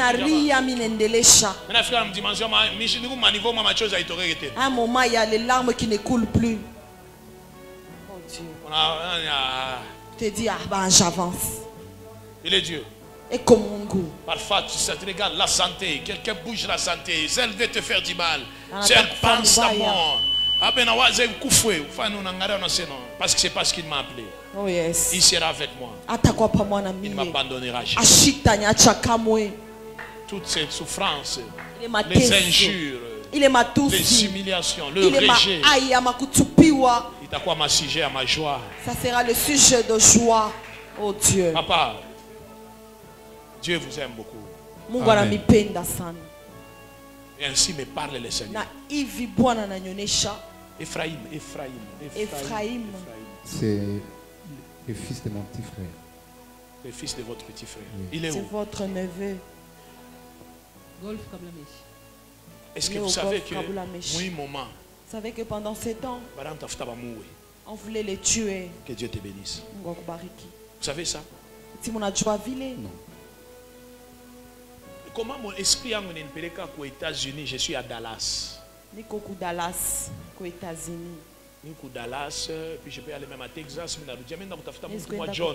j'avance. À un moment, il y a les larmes qui ne coulent plus. Oh Dieu. Tu te dis, ah ben j'avance. Il est Dieu. Et comme mon goût. Parfois, tu regardes la santé. Quelqu'un bouge la santé. Elle veut te faire du mal. Elle pense à mort. Parce que c'est parce qu'il m'a appelé. Oh yes. Il sera avec moi. Il ne m'abandonnera jamais. Toutes ces souffrances, les injures, les humiliations, le rejet, il t'a quoi ma sujet à ma joie. Ça sera le sujet de joie. Oh Dieu. Papa, Dieu vous aime beaucoup. Amen. Et ainsi me parle le Seigneur. Ephraim. C'est le fils de mon petit frère. Le fils de votre petit frère. Oui. Il est où? C'est votre neveu. Est-ce que vous savez que Vous savez que pendant 7 ans, on voulait les tuer. Que Dieu te bénisse. Vous savez ça? Non. Comment mon esprit a mené aux États-Unis? Je suis à Dallas. Dallas, aux États-Unis. Dallas, puis je peux aller même à Texas.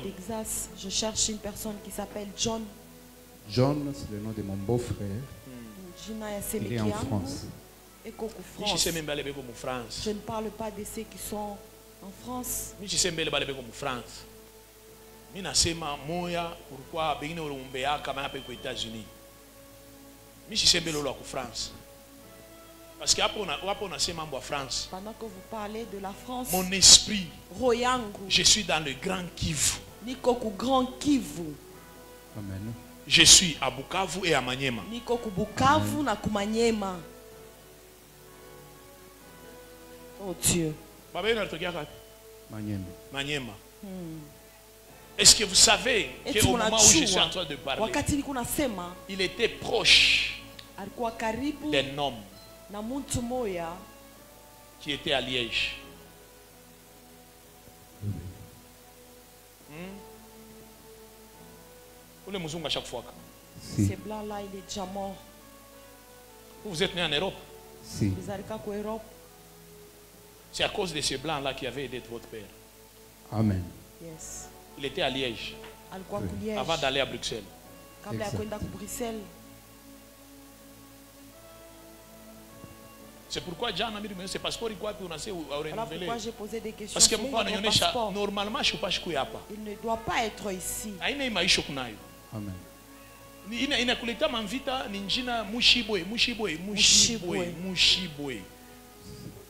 Texas, je cherche une personne qui s'appelle John. John, c'est le nom de mon beau-frère. Il est en France. Je ne parle pas de ceux qui sont en France. Pourquoi France? Parce que pendant que vous parlez de la France, mon esprit, je suis dans le Grand Kivu. Amen. Je suis à Bukavu et à Maniema. Oh Dieu. Maniema. Est-ce que vous savez qu'au moment où je suis en train de parler, il était proche d'un homme qui était à Liège. Vous les mousons à chaque fois. Si. Ce blanc-là, il est déjà mort. Vous êtes né en Europe? Si. C'est à cause de ce blanc-là qui avait aidé votre père. Amen. Yes. Il était à Liège. Oui. Avant d'aller à Bruxelles. C'est pourquoi Jean a mis ce passeport il pourquoi j'ai posé des questions. Parce que normalement je il ne doit pas être ici. Amen. Inakuleta manvita ni njina Mushibwe.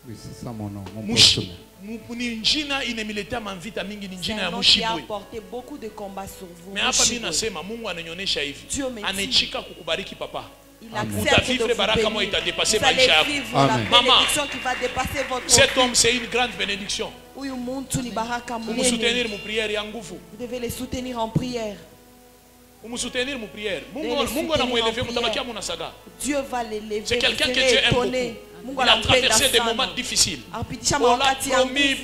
Oui, c'est ça mon nom, mon poste. Ni njina inemileta manvita mingi ni njina ya Mushibwe. Il a apporté beaucoup de combats sur vous. Mais hapa mimi nasema Mungu ananionyesha hivi. Anachika kukubariki papa. Il accepte de vous bénir. Vous allez vivre la bénédiction qui va dépasser votre vie. Cet homme c'est une grande bénédiction. Vous devez les soutenir en prière. Dieu va l'élever. C'est quelqu'un que Dieu aime beaucoup. Il a traversé des moments difficiles. On l'a promis.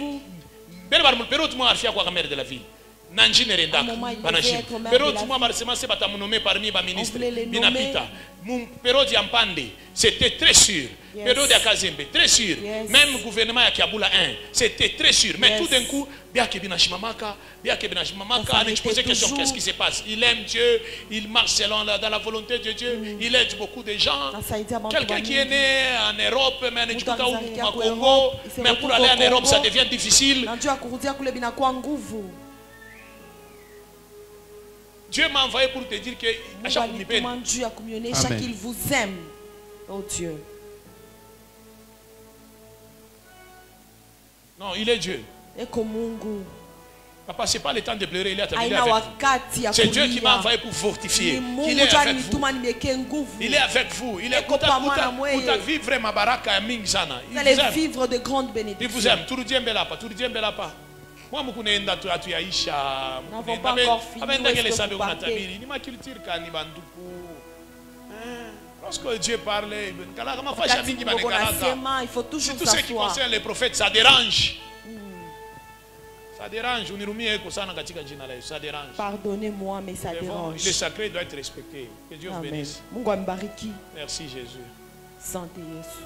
De la ville. Nanjine rendaka banashim pero tuma barsema se batamunome parmi ba ministre binapita mon période ya Mpande c'était très sûr période ya Kazembe très sûr même gouvernement ya Kiabula 1 c'était très sûr mais tout d'un coup bien que binashimamaka on a posé question qu'est-ce qui se passe il aime Dieu il marche selon dans la volonté de Dieu il aide beaucoup de gens quelqu'un qui est né en Europe mais au Congo mais pour aller en Europe ça devient difficile. Dieu m'a envoyé pour te dire que à chaque fois qu'il vous aime. Oh Dieu. Non, il est Dieu. Papa, ce n'est pas le temps de pleurer, il est avec vous. C'est Dieu qui m'a envoyé pour fortifier. Il est avec vous. Il est avec vous. Il est content de vivre ma baraka à Mingsana. Vous allez vivre de grandes bénédictions. Il vous aime. Tout le Dieu Mbelapa. Tout le Dieu Mbelapa. Moi, je n'avons pas encore fini. Lorsque Dieu parle, il faut toujours tout ce qui concerne les prophètes, ça dérange. Ça dérange. Ça dérange. Pardonnez-moi, mais ça dérange. Le sacré doit être respecté. Que Dieu vous bénisse. Merci Jésus. Santé Jésus.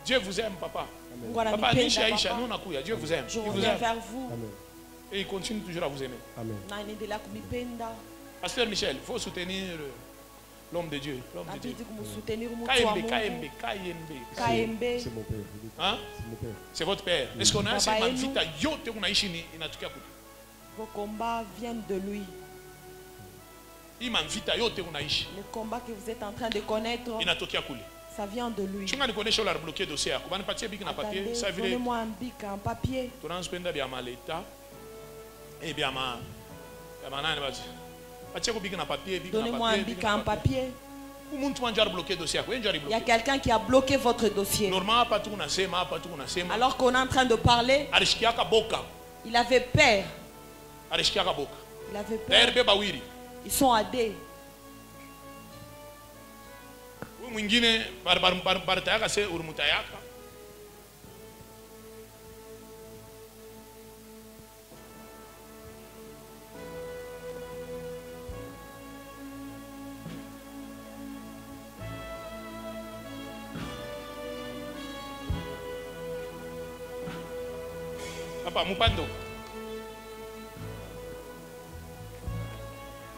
Dieu vous aime, papa. Papa, Dieu vous aime. Je reviens vers vous. Et il continue toujours à vous aimer. Amen. Pasteur Michel, il faut soutenir l'homme de Dieu. KMB. C'est mon père. Hein? C'est votre père. Est-ce qu'on a un vita yote vos combats viennent de lui. Le combat que vous êtes en train de connaître, ça vient de lui. Donnez-moi un bic, un papier. Donnez-moi un bic, un papier. Il y a quelqu'un qui a bloqué votre dossier. Alors qu'on est en train de parler, il avait peur. Il avait peur. Ils sont adés. Mwingine bartayaka se urmutayaka. Papa Mupando.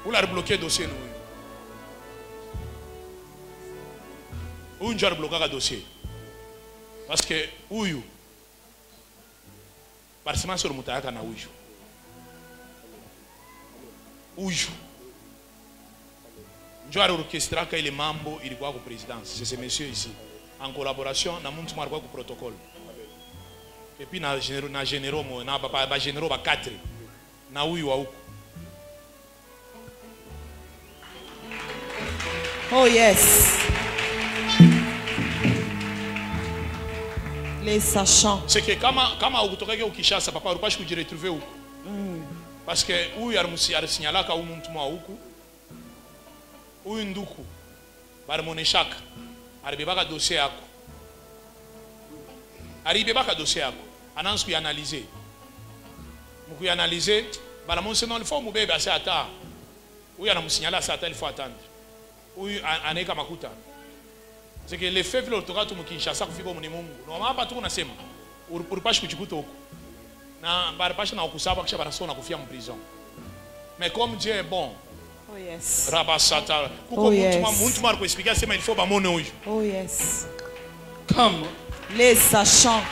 Vous l'avez bloqué dossier nous. Où j'ai bloqué le dossier parce que Ouyu parce que sur le mutayaka na Ouyu j'ai orchestré que les membres il quoi présidence c'est ce monsieur ici en collaboration na muntu marwa ku protocole et puis na généraux na ba généraux ba 4 na Ouyu wa huko. Oh yes. Les sachants. C'est que kama ukutokeke ukishasa papa urupashi kujiretrouver huko. Parce que huyu arisinyalaka huyu mtu mwa huku. Huyu nduku barimoneshaka. Aribebaka dossier yako. Arrivé baka dossier yako. Anansi kuanalyser. Muku analyser, bala monse non il faut mubebe ase ata. Ou yana musignala ase ata il faut attendre. Ou aneka makuta. C'est que les faits l'autorat tu mukishasa kufika mu Mungu. Normalement pas tout nasema. Uripashi kuchikuta huko. Na baripashi na ukusaba kisha banasona kufia mu prison. Mais comme Dieu est bon. Oh yes. Rabasata. Kuko muntu mara ko expliquer sema il faut ba mone hoje. Oh yes. Come. Les sachants.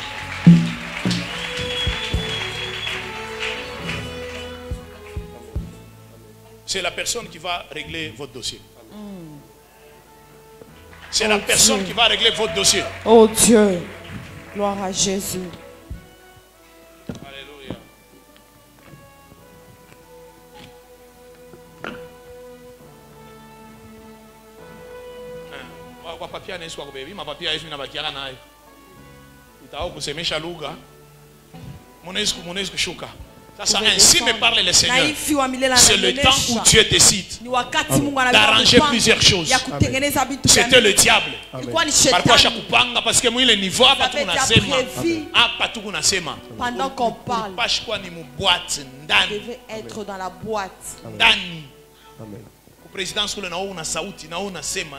C'est la personne qui va régler votre dossier. C'est la personne qui va régler votre dossier. Oh Dieu. Gloire à Jésus. Alléluia. Kwa papia na Yesu akubebi, mapapia Yesu inabakiana nayo. Utao kusemesha lugha. Monesco kushuka. Ainsi me parle le Seigneur. C'est le temps où Dieu décide d'arranger plusieurs choses. C'était le diable. Parce que moi il est niveau pendant qu'on parle, je devais être dans la boîte. Président sur le naona sauti naona sema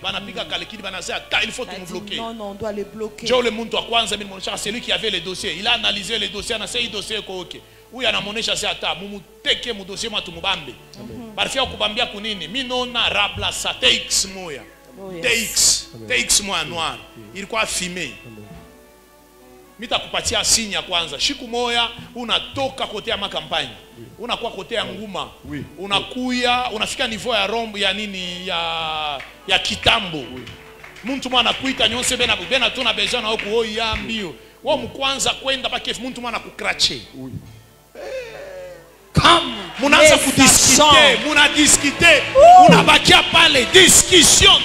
banapika kalekili banasema il faut tout bloquer. Non, on doit le bloquer. Joe le muntu wa kwanza mimi monisha celui qui avait les dossiers, il a analysé les dossiers, anasema hii dossier iko okay. Huyu anamonesha sasa ata mumuteke mu dossier mwa tumubambe. Barifia kubambia kunini? Mimi naona rabla sa TX moya. TX moya noir. Ilikuwa fumé. Mitakupatia signe ya kwanza. Shiku moya unatoka kote ya makampani. Unakuwa kote ya nguma. Unakuya, unafika niveau ya rombo ya nini ya kitambo. Muntu mwana kuita nyonse bena tuna besoin na oku oya mbio. Wa mkwanza kwenda baki muntu mwana kukrache. Munaanza kudiscuter, munadiscuter, unabakia pale discussion.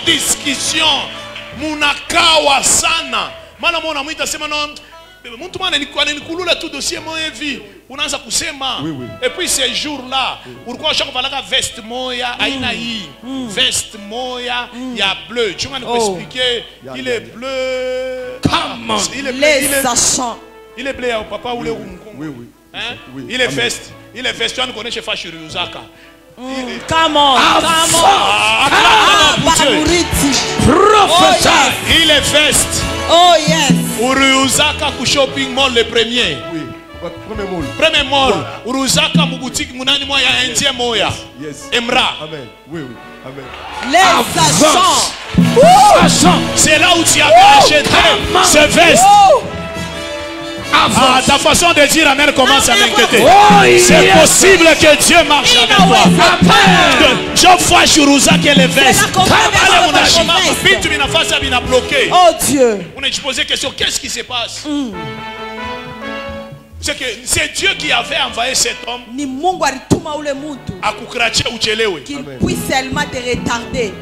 Munakawa sana. Maana mwana mwita sema no muntu mwana nikulula tu dossier moya hivi. Unaanza kusema et puis ces jours là ulikuwa ushakuvalaka veste moya aina hii veste moya ya bleu tu m'as expliqué il est bleu il est bleu il est bleu papa ou le hein il est veste tu as connais chez Fashiri Uzaka come on Professeur il est veste oh yes Uzaka ku shopping mall le premier premier mall uruzaka mu boutique munani moya indien moya Emra amen oui amen les sachants c'est là où tu as acheté ce veste. Ta façon de dire amen commence à m'inquiéter. C'est possible que Dieu marche avec toi. Je vois Chourouza qui est le veste. Oh Dieu. On a posé question, qu'est-ce qui se passe? C'est que c'est Dieu qui avait envoyé cet homme à kukrache uchelewe. Qu'il puisse seulement te retarder.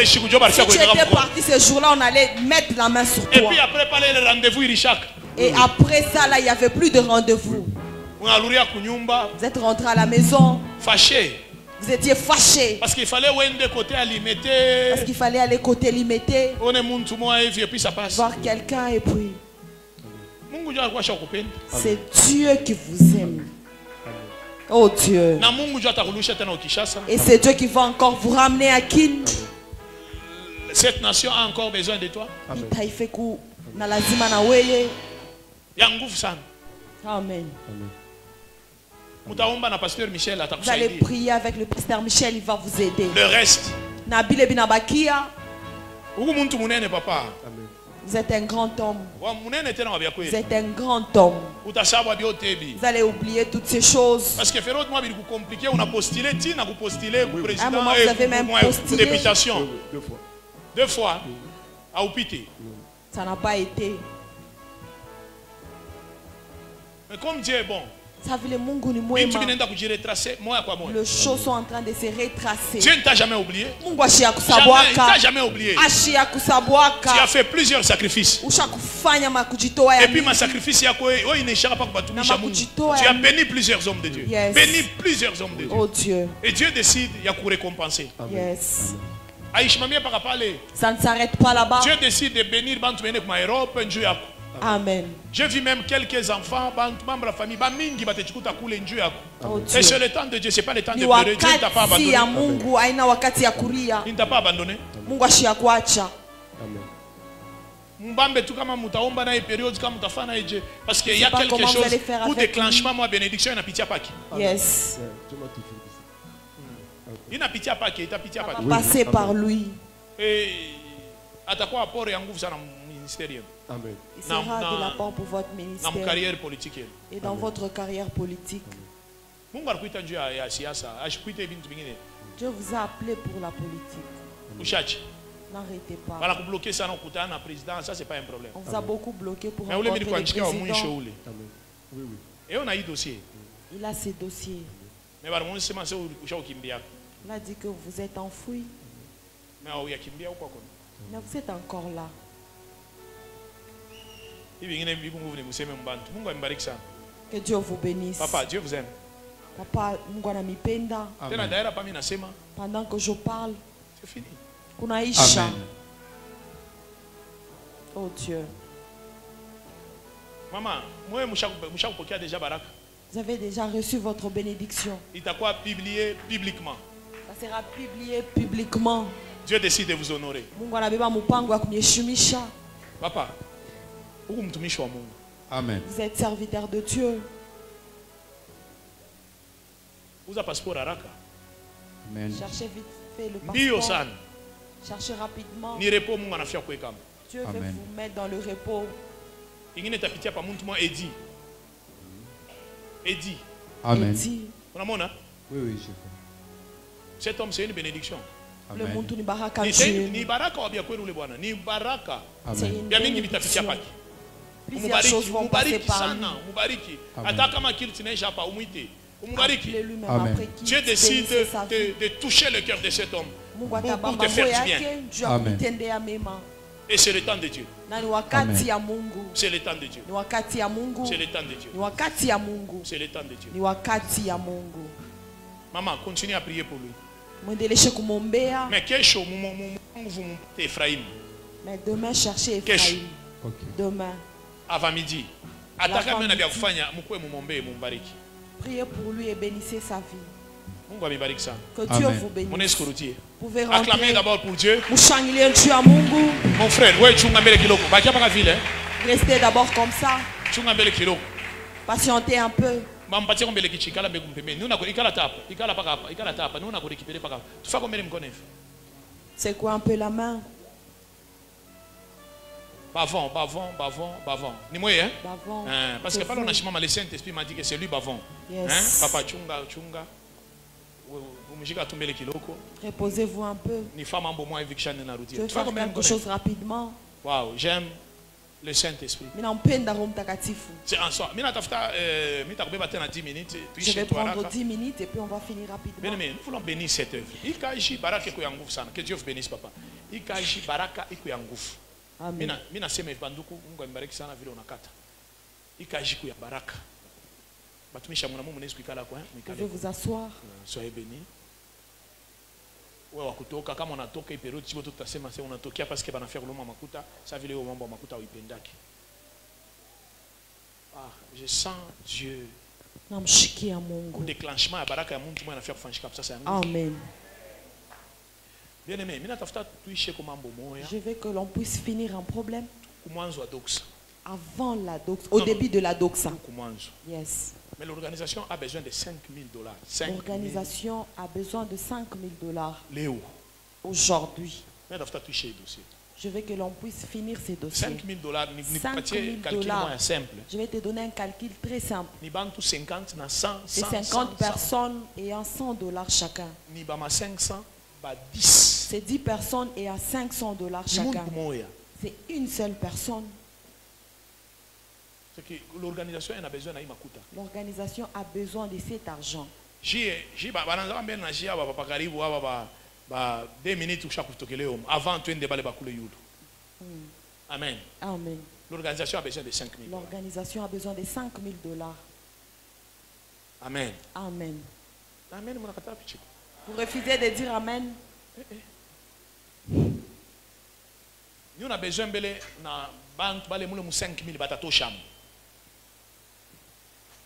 Si tu étais parti ce jour-là, on allait mettre la main sur toi. Et puis après, parler le rendez-vous, et après ça, là, il n'y avait plus de rendez-vous. Vous êtes rentré à la maison. Fâché. Vous étiez fâché. Parce qu'il fallait Parce qu'il fallait aller côté limité. Et puis ça passe. Voir quelqu'un et puis. C'est Dieu qui vous aime. Oh Dieu. Et c'est Dieu qui va encore vous ramener à Kin. Cette nation a encore besoin de toi. Amen. Vous allez prier avec le pasteur Michel, il va vous aider. Le reste. Vous êtes un grand homme. Vous êtes un grand homme. Vous allez oublier toutes ces choses. Parce que on a postulé, à un moment, vous avez même postulé. Députation. Deux fois. À Oupité. Ça n'a pas été. Mais comme Dieu est bon. Les choses sont en train de se retracer. Dieu ne t'a jamais oublié. Jamais, il t'a jamais oublié. Tu as fait plusieurs sacrifices. Et puis ma sacrifice, tu as béni plusieurs hommes de Dieu. Yes. Béni plusieurs hommes de Dieu. Oh Dieu. Et Dieu décide, il y a pour récompenser. Yes. Ça ne s'arrête pas là-bas. Dieu décide de bénir Europe, Amen. J'ai vu même quelques enfants, membres de la famille, et c'est le temps de Dieu, c'est pas le temps de pleurer. Dieu ne t'a pas abandonné. Il ne t'a pas abandonné. Parce qu'il y a quelque chose pour déclenchement, moi, bénédiction, il n'a pitié pas qui. Yes. Il n'a pitié pas qui, il n'a pitié pas qui. Passer par lui. Et à ta quoi apport et en gouvernement dans le ministère. Amen. Il sera de l'apport pour votre ministère. Dans carrière politique. Et dans votre carrière politique. Dieu vous a appelé pour la politique. N'arrêtez pas. Voilà, bloquer ça dans le président, ça c'est pas un problème. On vous a beaucoup bloqué pour rencontrer le président. Et on a eu dossier. Il a ses dossiers. Il a dit que vous êtes enfoui. Mais vous êtes encore là. Que Dieu vous bénisse. Papa, Dieu vous aime. Papa, pendant que je parle, c'est fini. Kunaisha. Oh Dieu. Maman, moi, je déjà baraka. Vous avez déjà reçu votre bénédiction. Il t'a quoi publié publiquement? Ça sera publié publiquement. Dieu décide de vous honorer. Papa, Amen. Vous êtes serviteur de Dieu. Vous avez passeport à Raka. Amen. Cherchez vite fait le passeport. Cherchez rapidement. Dieu veut vous mettre dans le repos. Eddie. Amen. Eddie. Oui, oui, je vois. Cet homme, c'est une bénédiction. Le monde ni baraka. Ni baraka ou bien quoi nous les bois. Ni baraka. Amen. Bien mingi bitafikia paki. Plusieurs choses vont passer par lui. Mubariki. Ataka makil tineja pa umuite. Mubariki. Amen. Dieu décide de toucher le cœur de cet homme pour te faire du bien. Amen. Et c'est le temps de Dieu. Amen. C'est le temps de Dieu. C'est le temps de Dieu. C'est le temps de Dieu. Maman, continue à prier pour lui. Mais kesho Ephraim. Mais demain cherchez Ephraim. Demain. Avant midi. Ataka mena bia kufanya mukwe mumombe mumbariki. Priez pour lui et bénissez sa vie. Que Dieu vous bénisse. Vous pouvez rentrer. Acclamez d'abord pour Dieu. Mon frère, restez d'abord comme ça. Patientez un peu. C'est quoi un peu la main? Bavon. Ni moi, hein? Bavon. Parce que par le Saint-Esprit m'a dit que c'est lui Bavon. Yes. Hein? Papa chunga. Reposez-vous un peu. Je vais faire quelque chose rapidement. Wow, j'aime le Saint-Esprit. C'est en soi. Je vais prendre 10 minutes et puis on va finir rapidement. Bien aimé, nous voulons bénir cette œuvre. Que Dieu vous bénisse, papa. Amen. Vous pouvez vous asseoir. Soyez bénis. Wakutoka kama unatoka ipero chibo tutasema sasa unatokea parce que banafia kuloma makuta ça vile mambo ya makuta uipendaki. Ah, je sens Dieu. Namshikia Mungu. Déclenchement ya baraka ya Mungu anafia kufanyika sasa yangu. Amen. Bien aimé, mimi natafuta tuishe kwa mambo moya. Je veux que l'on puisse finir un problème. Kumwanzo wa doxa. Avant la doxa, au début de la doxa. Kumwanzo. Yes. Mais l'organisation a besoin de $5,000. L'organisation a besoin de $5,000. Léo. Aujourd'hui. Je veux que l'on puisse finir ces dossiers. $5,000. Simple. Je vais te donner un calcul très simple. C'est 50 personnes ayant $100 chacun. C'est 10 personnes ayant $500 chacun. C'est une seule personne. L'organisation a besoin de makuta. L'organisation a besoin de cet argent. 2 minutes avant tu de bakule yudo. Amen. Amen. L'organisation a besoin de $5,000. L'organisation a besoin de $5,000. Amen. Amen. Amen. Vous refusez de dire amen. Nous on a besoin de na banque balé moule 5000 batato cham.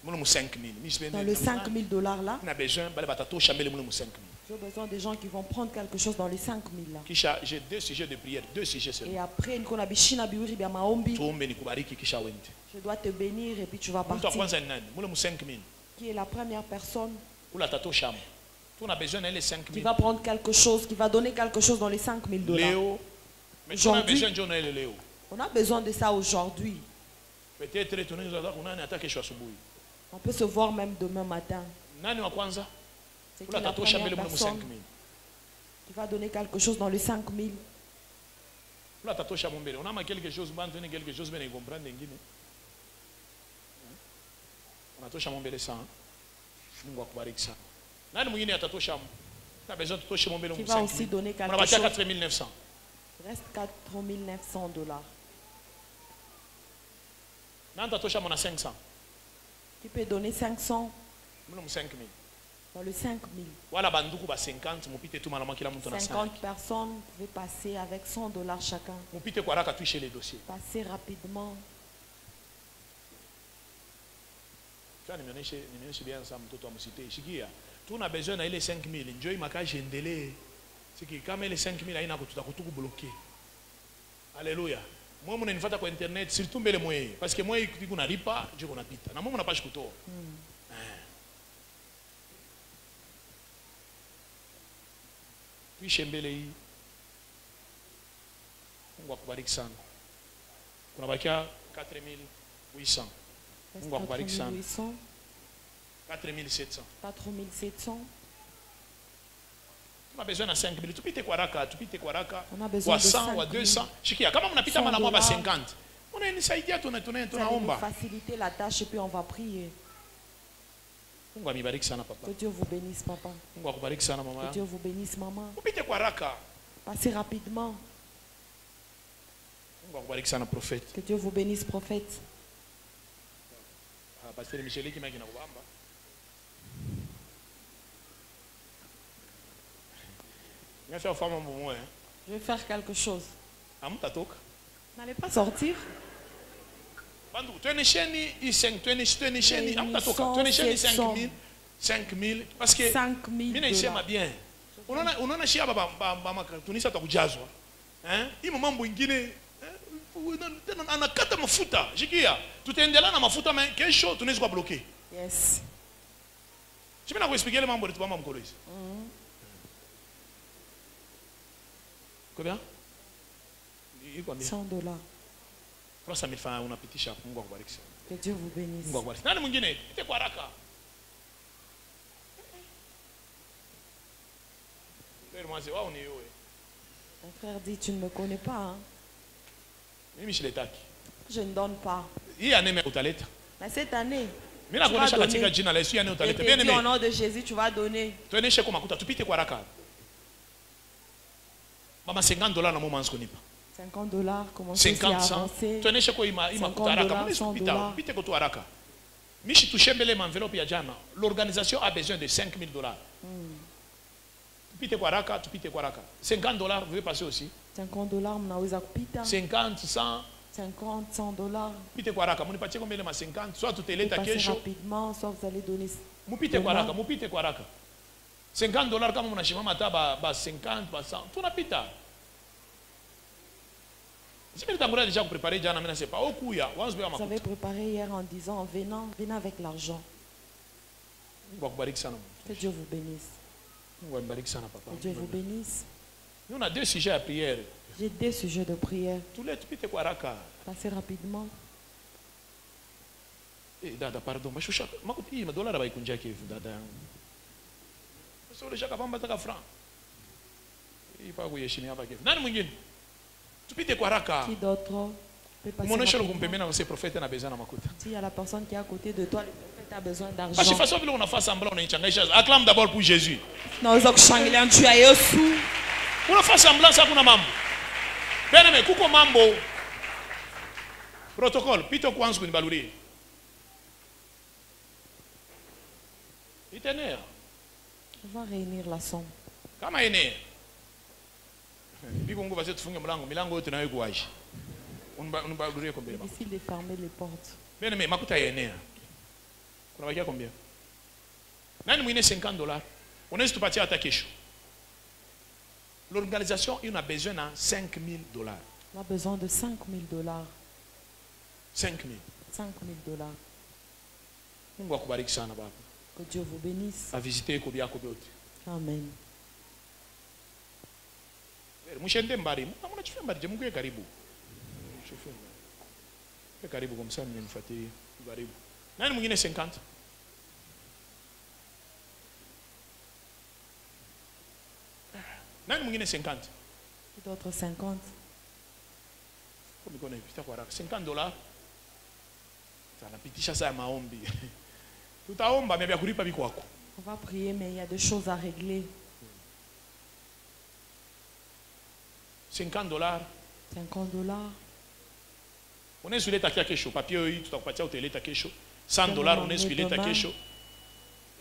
Moule 5000. Dans le 5000 dollars là. On a besoin balé batato cham moule 5000. J'ai besoin des gens qui vont prendre quelque chose dans les 5000 là. Kisha, j'ai 2 sujets de prière, 2 sujets seulement. Et après une kona bishina biuri bia maombi. Tuombe nikubariki kisha wende. Je dois te bénir et puis tu vas partir. Moule 5000. Qui est la première personne? Ou la tato cham. On a besoin d'aller 5000. Qui va prendre quelque chose, qui va donner quelque chose dans les 5000 dollars. Léo. Mais on a besoin de Léo. On a besoin de ça aujourd'hui. Peut-être on peut se voir même demain matin. C'est qui la première personne qui va donner quelque chose dans les 5000. On a quelque chose, on a quelque chose, mais comprendre. On a touché mon bébé ça. Nous va couper ça. Qui va aussi donner quelque chose. 4900. Il reste 4900 dollars. $500. Qui peut donner 500? Dans le 5000. 50 personnes pouvaient passer avec 100 dollars chacun. Passer rapidement. On a besoin de 5000. Enjoy ma cage endélé. C'est que quand les 5000 aina tout bloqué. Alléluia. Moi mon nifata kwa internet surtout mbele moye parce que moi iko na lipa je ko na pita. Na moi na page kuto. Puis shembele hii. Mungu akubariki sana. Kuna bakia 4800. Mungu akubariki sana. 4700. 4700. On a besoin de 5000. Tu pites quoi raka, tu pites quoi raka. On a besoin de 100 ou 200. Chikia, kama mnapita mara moja 50. On a une saidia tunaomba. Faciliter la tâche et puis on va prier. Mungu amibariki sana papa. Que Dieu vous bénisse papa. Mungu akubariki sana mama. Que Dieu vous bénisse maman. Upite kwa raka. Passez rapidement. Mungu akubariki sana prophète. Que Dieu vous bénisse prophète. Ah pasteur Michel qui m'a kina kubamba. Je vais faire quelque chose. N'allez pas sortir. 5000 parce que 5000 bien. Unaona shia baba tunisa tukujazwa. Hii mambo mengine tena anakata mafuta. Jikia. Tutaendelea na mafuta mais kesho tunaweza kubloquer. Yes. Je vais vous expliquer le mambo de mama mkolo hizi. Combien? 100 dollars. 300 000 francs unapitisha Mungu akubariki sana. Que Dieu vous bénisse. Mungu akubariki. Nani mwingine? Ite kwa haraka. Frère moi c'est wao ni wewe. Mon frère dit tu ne me connais pas hein. Mimi shiletaki. Je ne donne pas. Hii année mais utaleta. Mais cette année mimi nakuonesha katika jina la Yesu année utaleta. Bien aimé. Au nom de Jésus tu vas donner. Tuoneshe kwa makuta tupite kwa haraka. Mama 50 dollars na mama anskonipa. 50 dollars commencez à avancer. Tuoneshe kwa ima kutaraka. Mbona sikupita? Pite kwa tu haraka. Mishi tushembele envelope ya jana. L'organisation a besoin de 5000 dollars. Tupite kwa haraka, tupite kwa haraka. 50 dollars vous pouvez passer aussi. 50 dollars mnaweza kupita. 50 100 50 100 dollars. Pite kwa haraka. Munipatie combien ma 50 soit tuteleta kesho. Rapidement soit vous allez donner. Mupite kwa haraka, mupite kwa haraka. 50 dollars kama mnashimama hata ba 50 ba 100 tunapita. Vous avez préparé hier en disant venez avec l'argent. Que Dieu vous bénisse. Que Dieu vous bénisse. Nous on a 2 sujets à prière. J'ai 2 sujets de prière. Passez rapidement. Eh dada pardon, mashusha makuti madola ba ikunja kivu dada yangu. Sio le shaka pamba taka franc. Ipa kuyeshimia hapa kivu. Nani mwingine? Tupite kwa haraka. Qui d'autre? Mwoneshe kumpembena kwa prophète na besoin na makuta. Si il y a la personne qui est à côté de toi, le prophète a besoin d'argent. Parce que façon vile unafanya semblant unaichangaisha. Acclame d'abord pour Jésus. Naweza kushangilia juu ya Yesu. Unafanya semblant sasa kuna mambo. Bene kuko mambo. Protocole pito kwanza kunibalurie. On va réunir la somme. Kama ene. Difficile de fermer les portes. Bien aimé, makuta yenea. Kuna bakia combien? Nani mwine $50? Unaweza tupatia hata kesho. L'organisation, il a besoin de $5,000. On a besoin de $5,000. 5,000. $5,000. Mungu akubariki sana baba. Que Dieu vous bénisse. A visiter ko byako byote. Amen. Mushende mbari, muna chifia mbari, Mungu ye karibu. Chifia mbari. Ye karibu kwa msani mnifuatie, karibu. Nani mwingine 50? Nani mwingine 50? D'autres 50. Comme on est kwa $50. Tunapitisha saa maombi. Tutaomba mais vya kulipa biko wako. On va prier mais il y a des choses à régler. $50. $50. Unaweza kuleta kesho. Papier hii tutakupatia uteleta kesho. $100 unaweza kuleta kesho.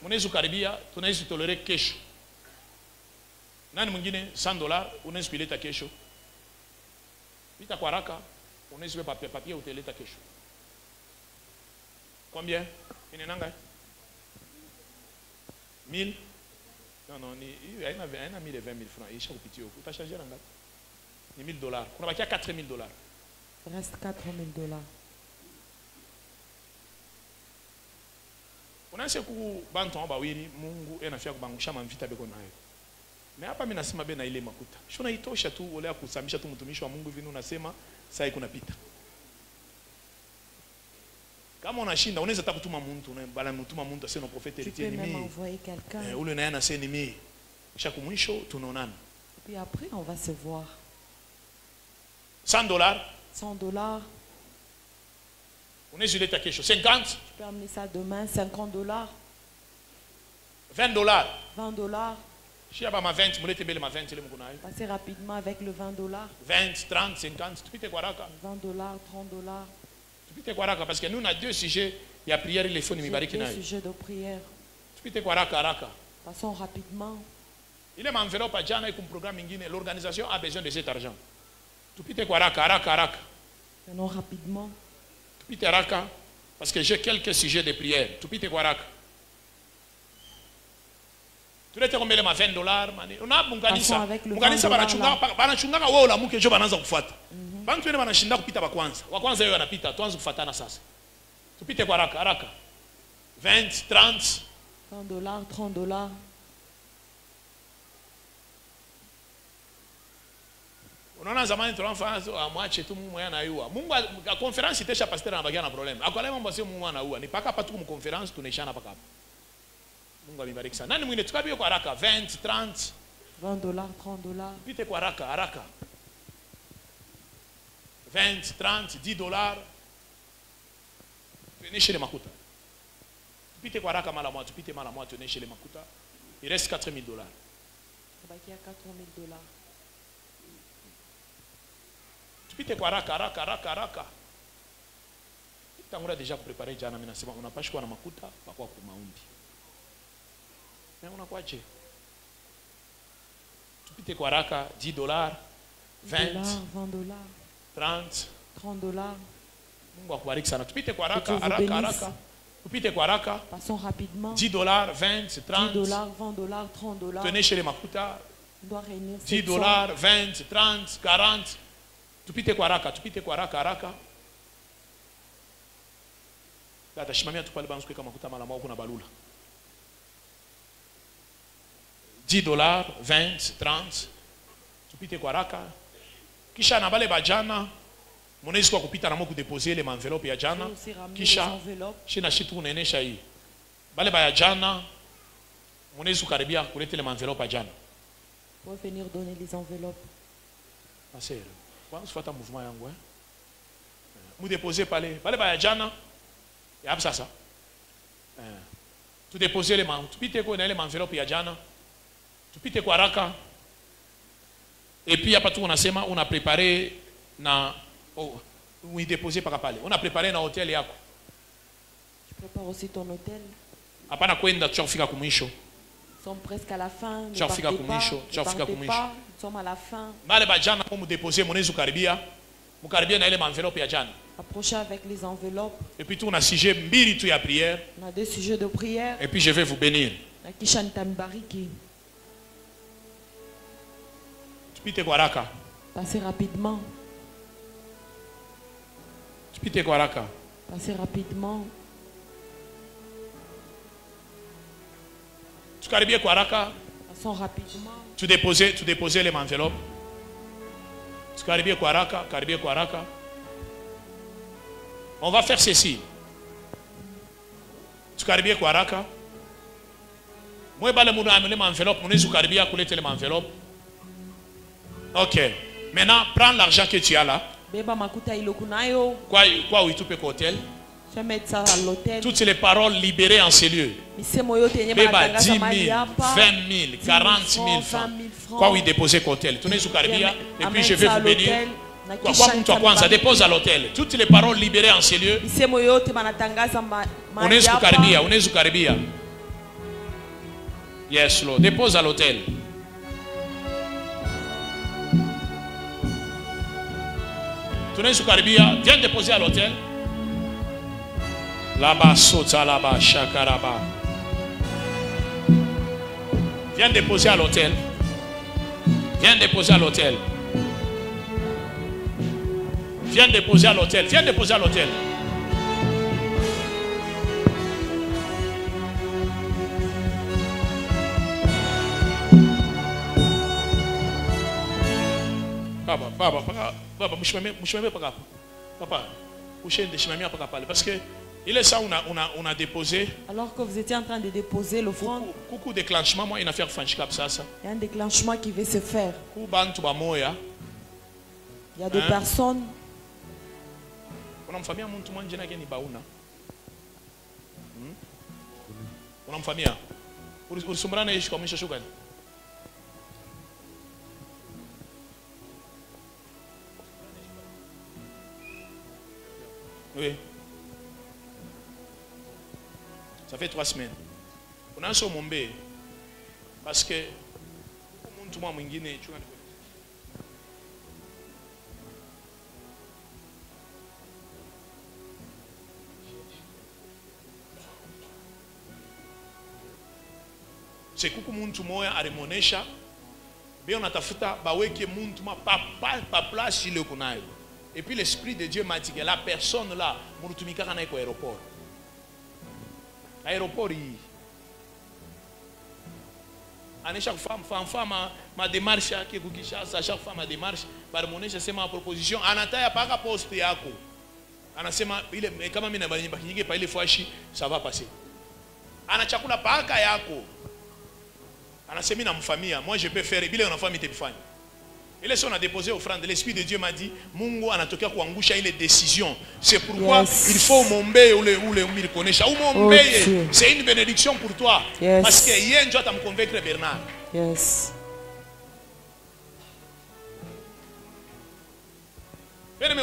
Unaweza karibia, tunaweza tolere kesho. Nani mwingine $100 unaweza kuleta kesho. Vita kwa haraka unaweza papier uteleta kesho. Combien? Inenanga? 1000? Non, il y a 1000 et 20 000 francs. Il faut que tu changer en gâte. Ni $1,000. On va qu'il y a $4,000. Il reste $4,000. On a ce coup banton ba wini Mungu enafia kubangusha mamvita beko nayo. Mais hapa mimi nasema bena ile makuta. Shona itosha tu ole kusamisha tu mtumishi wa Mungu vini unasema saa iko napita. Kama unashinda unaweza hata kutuma mtu na bala mtuma mtu asema profeti héritier nimi. Tu peux même envoyer quelqu'un. Ule naye anasema nimi. Kisha kumwisho tunaonana. Puis après on va se voir. $100. $100. Unaweza leta kesho 50. Tu peux amener ça demain. $50. $20. $20. Chia ba ma 20 mulete bele ma 20 ile mkunayo. Passez rapidement avec le $20. 20, 30, 50, tupite kwa haraka. $20, $30. Tupite kwa haraka parce que nous on a deux sujets, il y a prière il faut nibariki nayo. Deux sujets de prière. Tupite kwa haraka. Passons rapidement. Il est enveloppe à jana et un programme ingine, l'organisation a besoin de cet argent. Tupite kwa haraka. Venons rapidement. Tupite haraka parce que j'ai quelques sujets de prière. Tupite kwa haraka. Tulete kombele ma $20 mani. Una munganisa banachunga wao la muke jo banaanza kufuata. Bantu wene banashinda kupita wa kwanza yeye anapita, tuanze kufuatana sasa. Tupite kwa haraka. 20, 30 $20, $30. Unaona zamani tunafanya amwache tu Mungu anayua. Mungu a conference itesha pasteur anabakia na problem. Akwala mambo sio Mungu anaua. Ni paka hapa tu mu conference tunaishana paka hapa. Mungu amebariki sana. Nani mwingine tukabie kwa haraka 20, 30 $20, $30. Pite kwa haraka. 20, 30, $10. Tuoneshe le makuta. Pite kwa haraka mala moja, tupite mala moja tuoneshe le makuta. Il reste $4,000. Bakia $4,000. Tupite kwa haraka. Tangura déjà préparer jana mimi nasema unapaswa kuwa na makuta kwa maombi. Mais unakwaje? Tupite kwa haraka $10, 20, $20, 30, $30. Mungu akubariki sana. Tupite kwa haraka. Tupite kwa haraka. Passons rapidement. $10, 20, 30. $10, $20, $30. Tenez chez les makuta. On doit réunir $10, 20, 30, 40. Tupite kwa haraka. Data shimamia tu pale banzuke kama makuta mala mwako na balula. $10, 20, 30. Tupite kwa haraka. Kisha na bale bajana munaweza kwa kupita na moko déposer les enveloppes ya jana. Kisha shina shitu unaenesha hii. Bale ba ya jana munaweza karibia kuleta les enveloppes ya jana. Pour venir donner les enveloppes. Passer. Kwa usifuata mouvement yangu mu déposer pale. Bale ba ya jana ya hapa sasa. Tu déposer les mains. Tupite kwa na ile enveloppe ya jana. Tupite kwa haraka. Et puis hapa tu unasema una préparé na oui déposer par pale. On a préparé na hotel yako. Tu prépares aussi ton hôtel. Hapana kwenda tushafika kumwisho. Nous sommes presque à la fin. Ne partez pas. Ne partez pas. Nous sommes à la fin. Approchez avec les enveloppes. Et puis tout on a sujet mbili tu ya prière. On a 2 sujets de prière. Et puis je vais vous bénir. Passez rapidement. Passez rapidement. Passons rapidement. Tu déposais les enveloppes. On va faire ceci. Tu caribes Kwaraka. Moi, je vais amener l'enveloppe. Ok. Maintenant, prends l'argent que tu as là. Quoi, oui, tu peux hôtel. Je vais mettre ça à l'hôtel. Toutes les paroles libérées en ces lieux. Béba, 10 000, 20 000, 40 000 francs. Quoi, oui, déposer hôtel. Tournez sur Caribia. Et puis je vais vous bénir. Quoi, dépose à l'hôtel. Toutes les paroles libérées en ces lieux. On est sur Caribia. On est sur Caribia. Yes, Lord. Dépose à l'hôtel. Tournez sur Caribia. Viens déposer à l'hôtel. Là-bas, sota là-bas, chakaraba. Viens déposer à l'hôtel. Viens déposer à l'hôtel. Viens déposer à l'hôtel. Viens déposer à l'hôtel. Papa, papa, parce que il est ça, on a déposé. Alors que vous étiez en train de déposer l'offrande, coucou déclenchement, moi il a fait ça. Il y a un déclenchement qui veut se faire. Il y a des personnes. On a famille, on a famille. Oui. Ça fait 3 semaines. On a un son mombé. Parce que c'est kuku muntu moya arimonesha be on atafuta baweke muntu ma pa place ile kunayo. Et puis l'esprit de Dieu m'a dit que la personne là murutumika kana iko aéroport. Aéroport yi. À chaque femme ma démarche qui kukisha à chaque femme ma démarche barimonesha sema proposition anataya paka poste yako. Anasema ile kama mimi na banyimba kinige pa ile fwashi ça va passer. Anachakula paka yako. Anasema na mfamia, moi je peux faire bila na famille tepifanya. Et si on a déposé offrande, l'esprit de Dieu m'a dit Mungu anatokea kuangusha ile décision. C'est pourquoi il faut momber ou le reconnaître. Ou momber, c'est une bénédiction pour toi. Parce que hier Dieu t'a me convaincre Bernard. Yes. Quelqu'un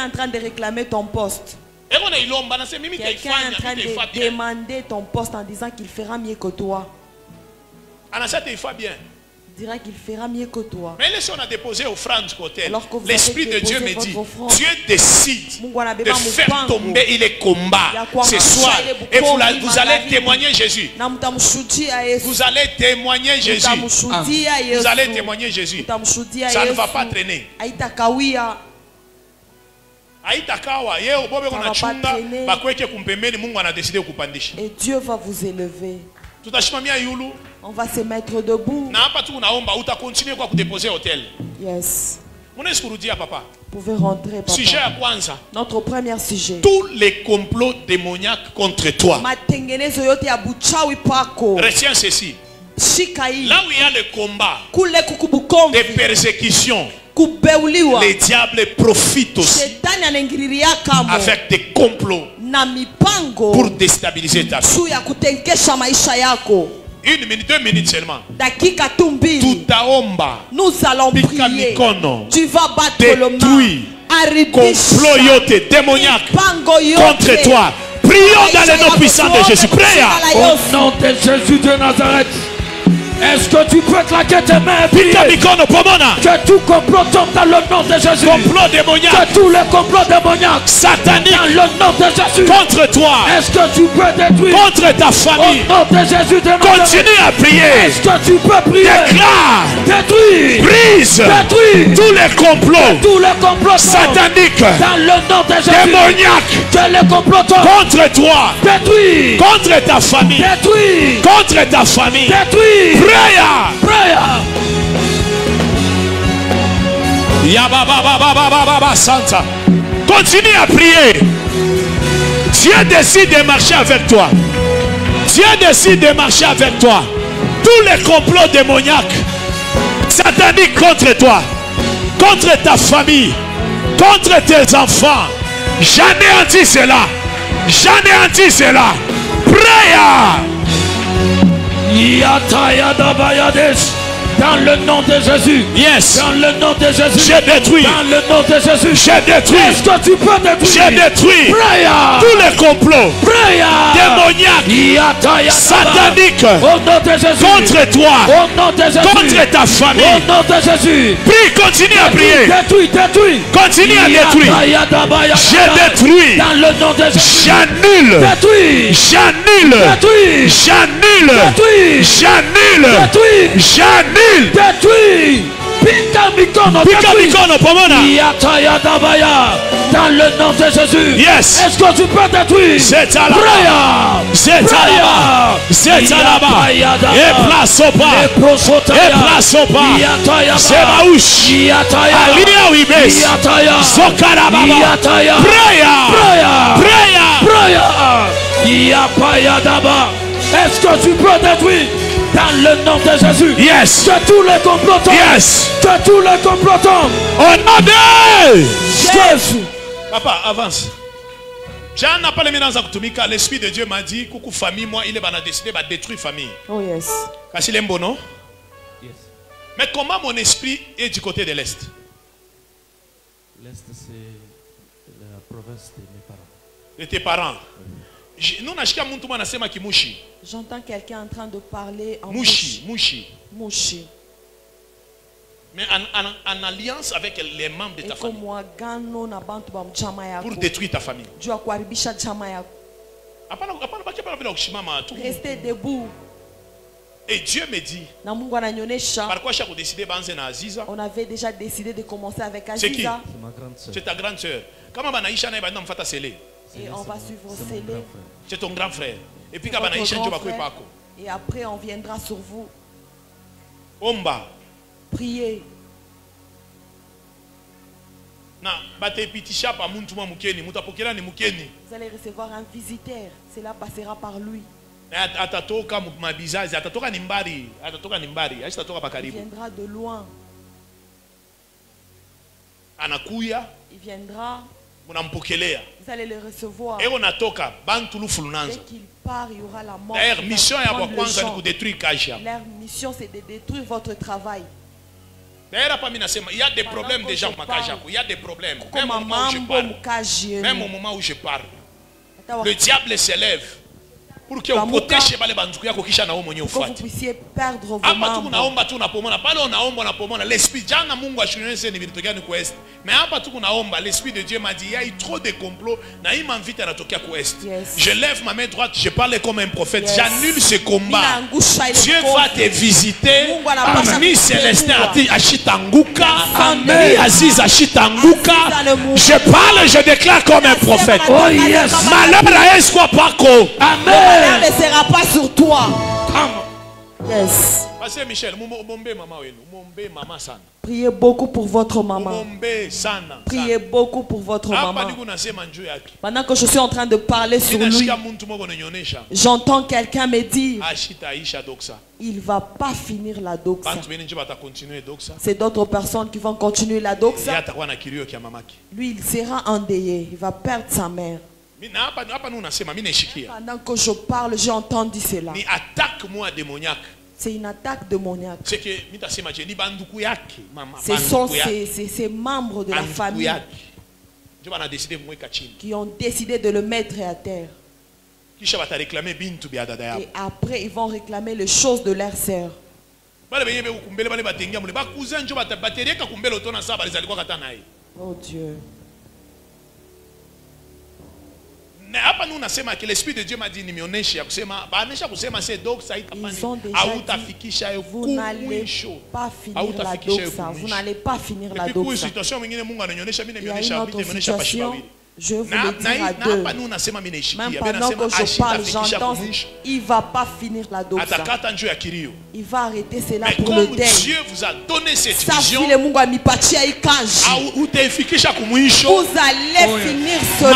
est en train de réclamer ton poste. Quelqu'un est en train de demander ton poste en disant qu'il fera mieux que toi. Il dira qu'il fera mieux que toi. Mais si on a déposé offrande côté, l'esprit de Dieu me dit Dieu décide de faire tomber les combats ce soir. Et vous allez témoigner Jésus. Vous allez témoigner Jésus. Vous allez témoigner Jésus. Ça ne va pas traîner. Et Dieu va vous élever. On va se mettre debout. Yes. Vous pouvez rentrer, papa. Notre premier sujet. Tous les complots démoniaques contre toi. Retiens ceci. Là où il y a le combat, des persécutions, les diables profitent aussi avec des complots pour déstabiliser ta vie. 1 minute, 2 minutes seulement. Nous allons prier. Tu vas battre le mal. Complot démoniaque contre toi. Prions dans le nom puissant de Jésus. Prions. Au nom de Jésus de Nazareth. Est-ce que tu peux claquer tes mains et prier? Que tout complot tombe dans le nom de Jésus. Complot démoniaque. Que tous les complots démoniaques sataniques dans le nom de Jésus. Contre toi. Est-ce que tu peux détruire? Contre ta famille. Au nom de Jésus de Nazareth. Continue à prier. Est-ce que tu peux prier? Déclare. Détruire. Brise. Détruire. Tous les complots. Tous les complots sataniques. Dans le nom de Jésus. Démoniaques. Que les complots contre toi. Détruire. Contre ta famille. Détruire. Contre ta famille. Détruire. Prayer. Santa. Continue à prier. Dieu décide de marcher avec toi. Dieu décide de marcher avec toi. Tous les complots démoniaques, sataniques contre toi, contre ta famille, contre tes enfants, j'anéantis cela. J'anéantis cela. Prayer. Dans le nom de Jésus. Yes. Dans le nom de Jésus. J'ai détruit. Dans le nom de Jésus. J'ai détruit. Est-ce que tu peux détruire? J'ai détruit. Prayer. Tous les complots. Prayer. Démoniaques. Sataniques. Au nom de Jésus. Contre toi. Au nom de Jésus. Contre ta famille. Au nom de Jésus. Prie, continue à prier. Détruis, détruis. Continue à détruire. J'ai détruit. Dans le nom de Jésus. J'annule. Détruis. J'annule. Détruis. J'annule. Détruis. J'annule. Détruis. J'annule. Détruis. Pika mikono. Dans le nom de Jésus. Yes. Est-ce que tu peux détruire? C'est à là-bas. C'est à là-bas. C'est à là-bas. Et place au pas. Et place au pas. C'est Maouche. Alia Wibes. Sokarababa. Prayer. Est-ce que tu peux détruire? Dans le nom de Jésus. Yes. Que tous les complots tombent. Yes. Que tous les complots tombent. Au nom de Jésus. Papa, avance. Jean n'a pas les mélanges à Kutumika. L'Esprit de Dieu m'a dit, coucou famille, moi, il est décidé de détruire famille. Oh yes. Parce qu'il est bon, non? Yes. Mais comment mon esprit est du côté de l'Est? L'Est, c'est la province de mes parents. De tes parents. J'entends quelqu'un en train de parler en Mouchi. Mais en alliance avec les membres de ta famille. Pour détruire ta famille. Restez debout. Et Dieu me dit, par quoi j'ai décidé de Aziza? On avait déjà décidé de commencer avec Aziza. C'est qui? C'est ta grande soeur. Comment et on va suivre Célé. C'est ton grand frère. Et puis et après on viendra sur vous. Omba. Priez. Vous allez recevoir un visiteur. Cela passera par lui. Il viendra de loin. Il viendra. Vous allez le recevoir. Dès qu'il part, il y aura la mort. Leur mission, c'est de détruire votre travail. Il y a des problèmes déjà. Il y a des problèmes. Même au moment où je parle. Le diable s'élève. Pour que vous puissiez perdre vos membres. L'Esprit de Dieu m'a dit il y a eu trop de complots. Je lève ma main droite, je parle comme un prophète. J'annule ce combat. Dieu va te visiter. Ami Célestin Achitanguka. Ami Aziz Achitanguka. Je parle, je déclare comme un prophète. Oh yes. Malheur à Esquo Paco. Amen. Ne sera pas sur toi. Yes. Michel, priez beaucoup pour votre maman. Priez beaucoup pour votre maman. Pendant que je suis en train de parler sur lui, j'entends quelqu'un me dire il ne va pas finir la doxa. C'est d'autres personnes qui vont continuer la doxa. Lui, il sera endeuillé. Il va perdre sa mère. Pendant que je parle, j'ai entendu cela. C'est une attaque démoniaque. Ce sont ces membres de la famille qui ont décidé de le mettre à terre. Et après, ils vont réclamer les choses de leurs sœurs. Oh Dieu. L'Esprit de Dieu m'a dit, ils ont déjà dit, vous n'allez pas finir la doxa. Vous n'allez pas finir la doxa. Il y a une autre situation. Je vous le dis à deux. Même pendant que je parle, j'entends, il ne va pas finir la doxa. Il va arrêter cela pour le deuil. Dieu vous a donné cette vision. Vous allez finir cela.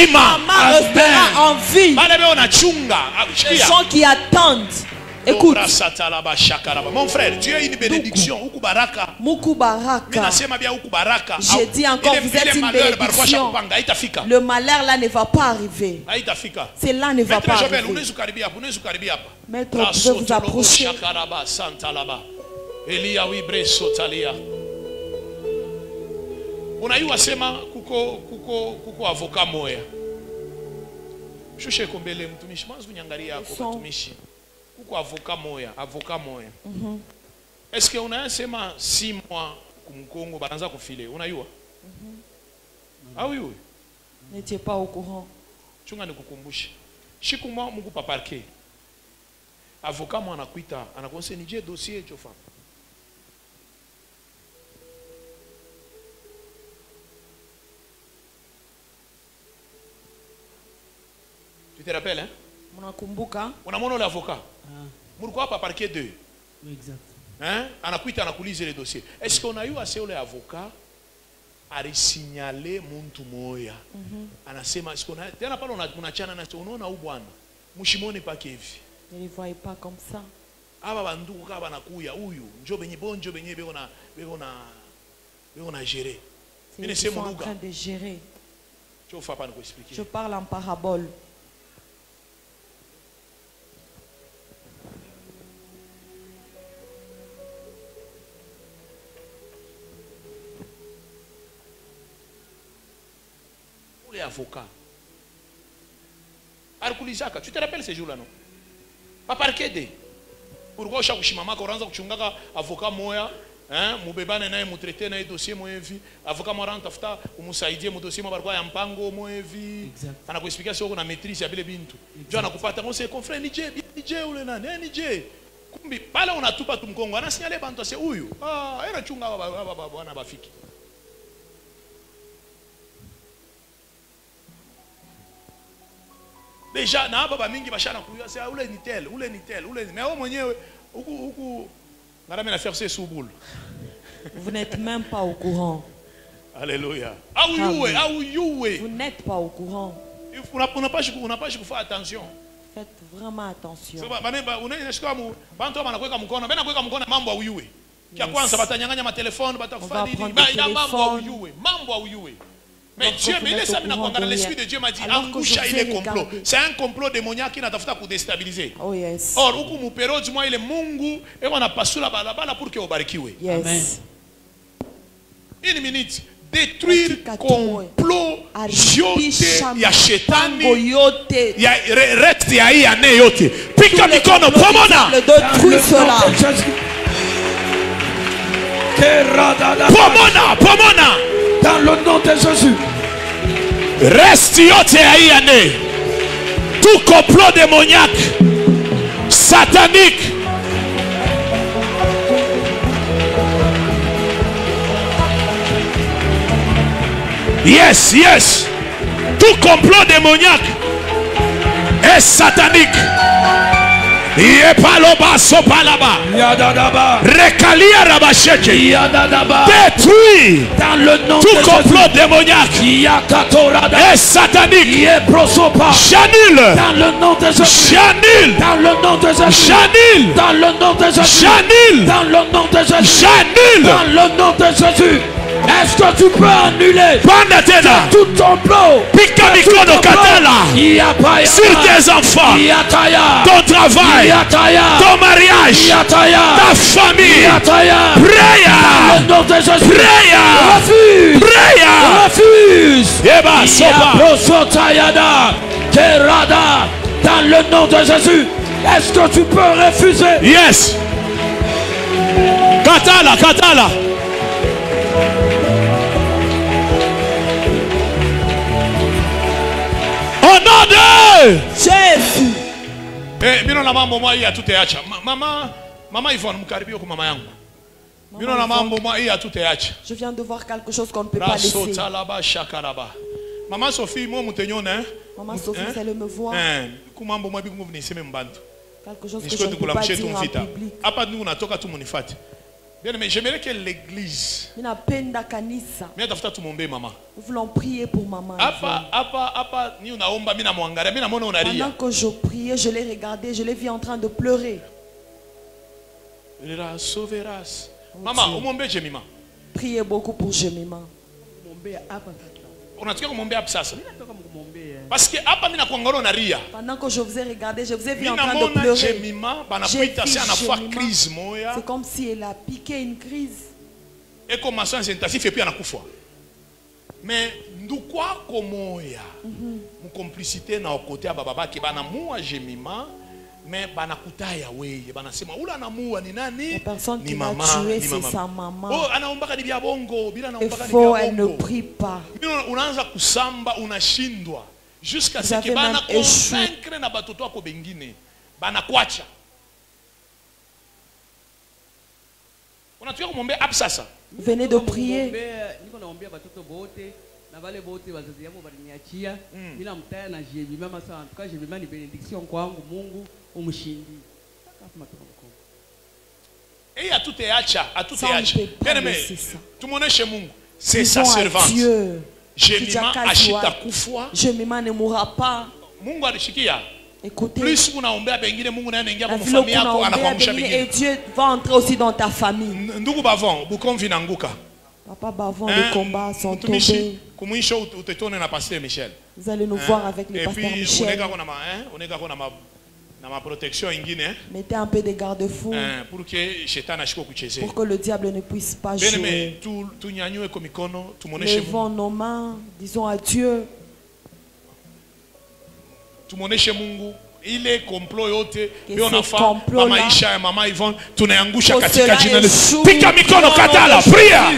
Maman restera en vie. Les gens qui attendent. Écoute, mon frère, Dieu a une bénédiction. J'ai dit encore, vous êtes une bénédiction. Le malheur là ne va pas arriver. Cela ne va pas arriver. Maître, vous pouvez vous approcher. Unajua sema kuko avoka moya. Shushe kombele mtumishi, mwanzo kunyangalia hapo mtumishi. Kuko avoka moya. Est-ce que unayasema 6 mois kumkongo banaanza kufile, unajua? Ah oui. N'étiez pas au courant. Chunga nikukumbushe. Shikuma Mungu pa parquet. Avoka mwa anakuita, anakonse nije dossier chofa. Tu te rappelles, hein? Unamwona ule avocat. Mulikuwa hapa parquet 2. Exact. Hein? Anakuita anakuuliza le dossier. Est-ce qu'on a eu assez ule avocat alisignaler muntu moya? Anasema est-ce qu'on a tena pale unachana na unaona huyu bwana. Mshimone pake hivi. Ne les voyez pas comme ça. Aba banduku kaba nakuya huyu njo benye bonjo benye beko na gérer. Ils sont en train de gérer. Je parle en parabole. Les avocats. Tu te rappelles ces jours-là, non? Pas parquet de. Pourquoi chaque chimama koranza kuchungaka avocat moya, hein, mubebane naye mutraiter naye dossier moya hivi, avocat moya tafuta umusaidie mu dossier barkwa ya mpango moya hivi. Anakuexpliquer sio kuna maîtrise ya bile bintu. Ndio anakupata conseil confrère ni je ule nani? Ni je. Kumbi pale unatupa tumkongo anasinyalia bantu ase huyu. Ah, era chunga bwana bafiki. Déjà na baba mingi bashana kuya c'est ule ni tel mais au mwenyewe huku ngara mena faire sous boule. Vous n'êtes même pas au courant. Alléluia. Vous n'êtes pas au courant. On n'a pas faire attention. Faites vraiment attention. So baneba unashika mu bantu wanakuweka mkono kuweka mkono mambo auyue. Kia kwanza batanyanganya ma telefone batakufa nini? Mambo auyue. Mais Dieu, mais laisse-moi dire, l'Esprit de Dieu m'a dit, angusha il est complot. C'est un complot démoniaque qui n'a pas fait déstabiliser. Oh yes. Or, huku mupero du moins il est Mungu et on a passé la balabala pour que obarikiwe. Yes. Une minute. Détruire complot yote ya shetani ya reste ya hii ane yote. Pika mikono pomona. Pomona. Dans le nom de Jésus. Reste yote ya hii ane. Tout complot démoniaque, satanique. Yes. Tout complot démoniaque et satanique. Yepaloba sopalaba. Rekalia rabasheke. Détruit dans le nom tout de complot démoniaque et satanique. J'annule dans le nom de Jésus. J'annule dans le nom de Jésus. J'annule dans le nom de Jésus. J'annule dans le nom de Jésus. J'annule dans le nom de Jésus. Est-ce que tu peux annuler tout ton plan sur tes enfants, ton travail, ton mariage, ta famille? Refuse. Terada, dans le nom de Jésus. Est-ce que tu peux refuser? Yes. Katala, katala. Au nom de Jésus. Eh, mimi na mambo mwa hii hatuteacha. Mama Yvonne, mkaribie kwa mama yangu. Mimi na mambo mwa hii hatuteacha. Je viens de voir quelque chose qu'on ne peut pas laisser. Maman Sophie, moi mutenyona. Maman Sophie, c'est le me voir. Kumambo mwa biku mniseme mbantu. Quelque chose que je ne peux pas dire en public. Hapa nous natoka tu munifate. Bien mais j'aimerais que l'église. Ninapenda kanisa. Mimi tafuta tumombe mama. Nous voulons prier pour maman. Hapa ni unaomba mimi namwangalia mimi namuona unalia. Pendant que je priais, je l'ai regardé, je l'ai vu en train de pleurer. Il sauveras. Maman, umombe Jemima. Priez beaucoup pour Jemima. Unataka kumwombea hapa sasa? Parce que hapa mimi nakuangalia unalia. Pendant que je vous ai regardé, je vous ai vu en train de pleurer. Jemima banakuita si anakuwa crise moya. C'est comme si elle a piqué une crise. Et comme ça intensif et puis anakufa. Mais ndukwa komoya. Mu complicité na côté ya baba ki banamuwa Jemima. Mais banakutaya weye banasema ula anamuua ni nani? Ni mama, tué, c'est sa maman. Oh, anaombaka ni bya bongo, bila anaombaka ni bya bongo. Elle ne bongo. prie pas. Unaanza kusamba unashindwa jusqu'à ce que bana convaincre na batoto wako bengine banakwacha. Unataka kumwombea hapo sasa? Venez de prier. Niko naombea batoto bote na wale bote wazazi yangu waliniachia bila mtaya na jebi mama sana. Tuka jebi mama ni benediction kwangu, Mungu umshindi. Kama tunakomba. Atuteacha. Bien aimé, tumuoneshe Mungu. C'est sa servante. Jemima ashita kufwa. Jemima ne mourra pas. Mungu alishikia. Écoutez. Plus unaombea bengine Mungu naye anaingia kwa familia yako anakuamsha bengine. Et Dieu va entrer aussi dans ta famille. Ndugu bavon, bukomvi nanguka. Papa Bavon, les combats sont tombés. Vous allez nous voir avec le pasteur Michel. Mettez un peu de garde-fous pour que le diable ne puisse pas jouer. Levons nos mains, disons à Dieu. Ile complot yote bionafa kwa maisha ya mama Yvonne tunayangusha katika jina la Yesu. Pika mikono katala, pria.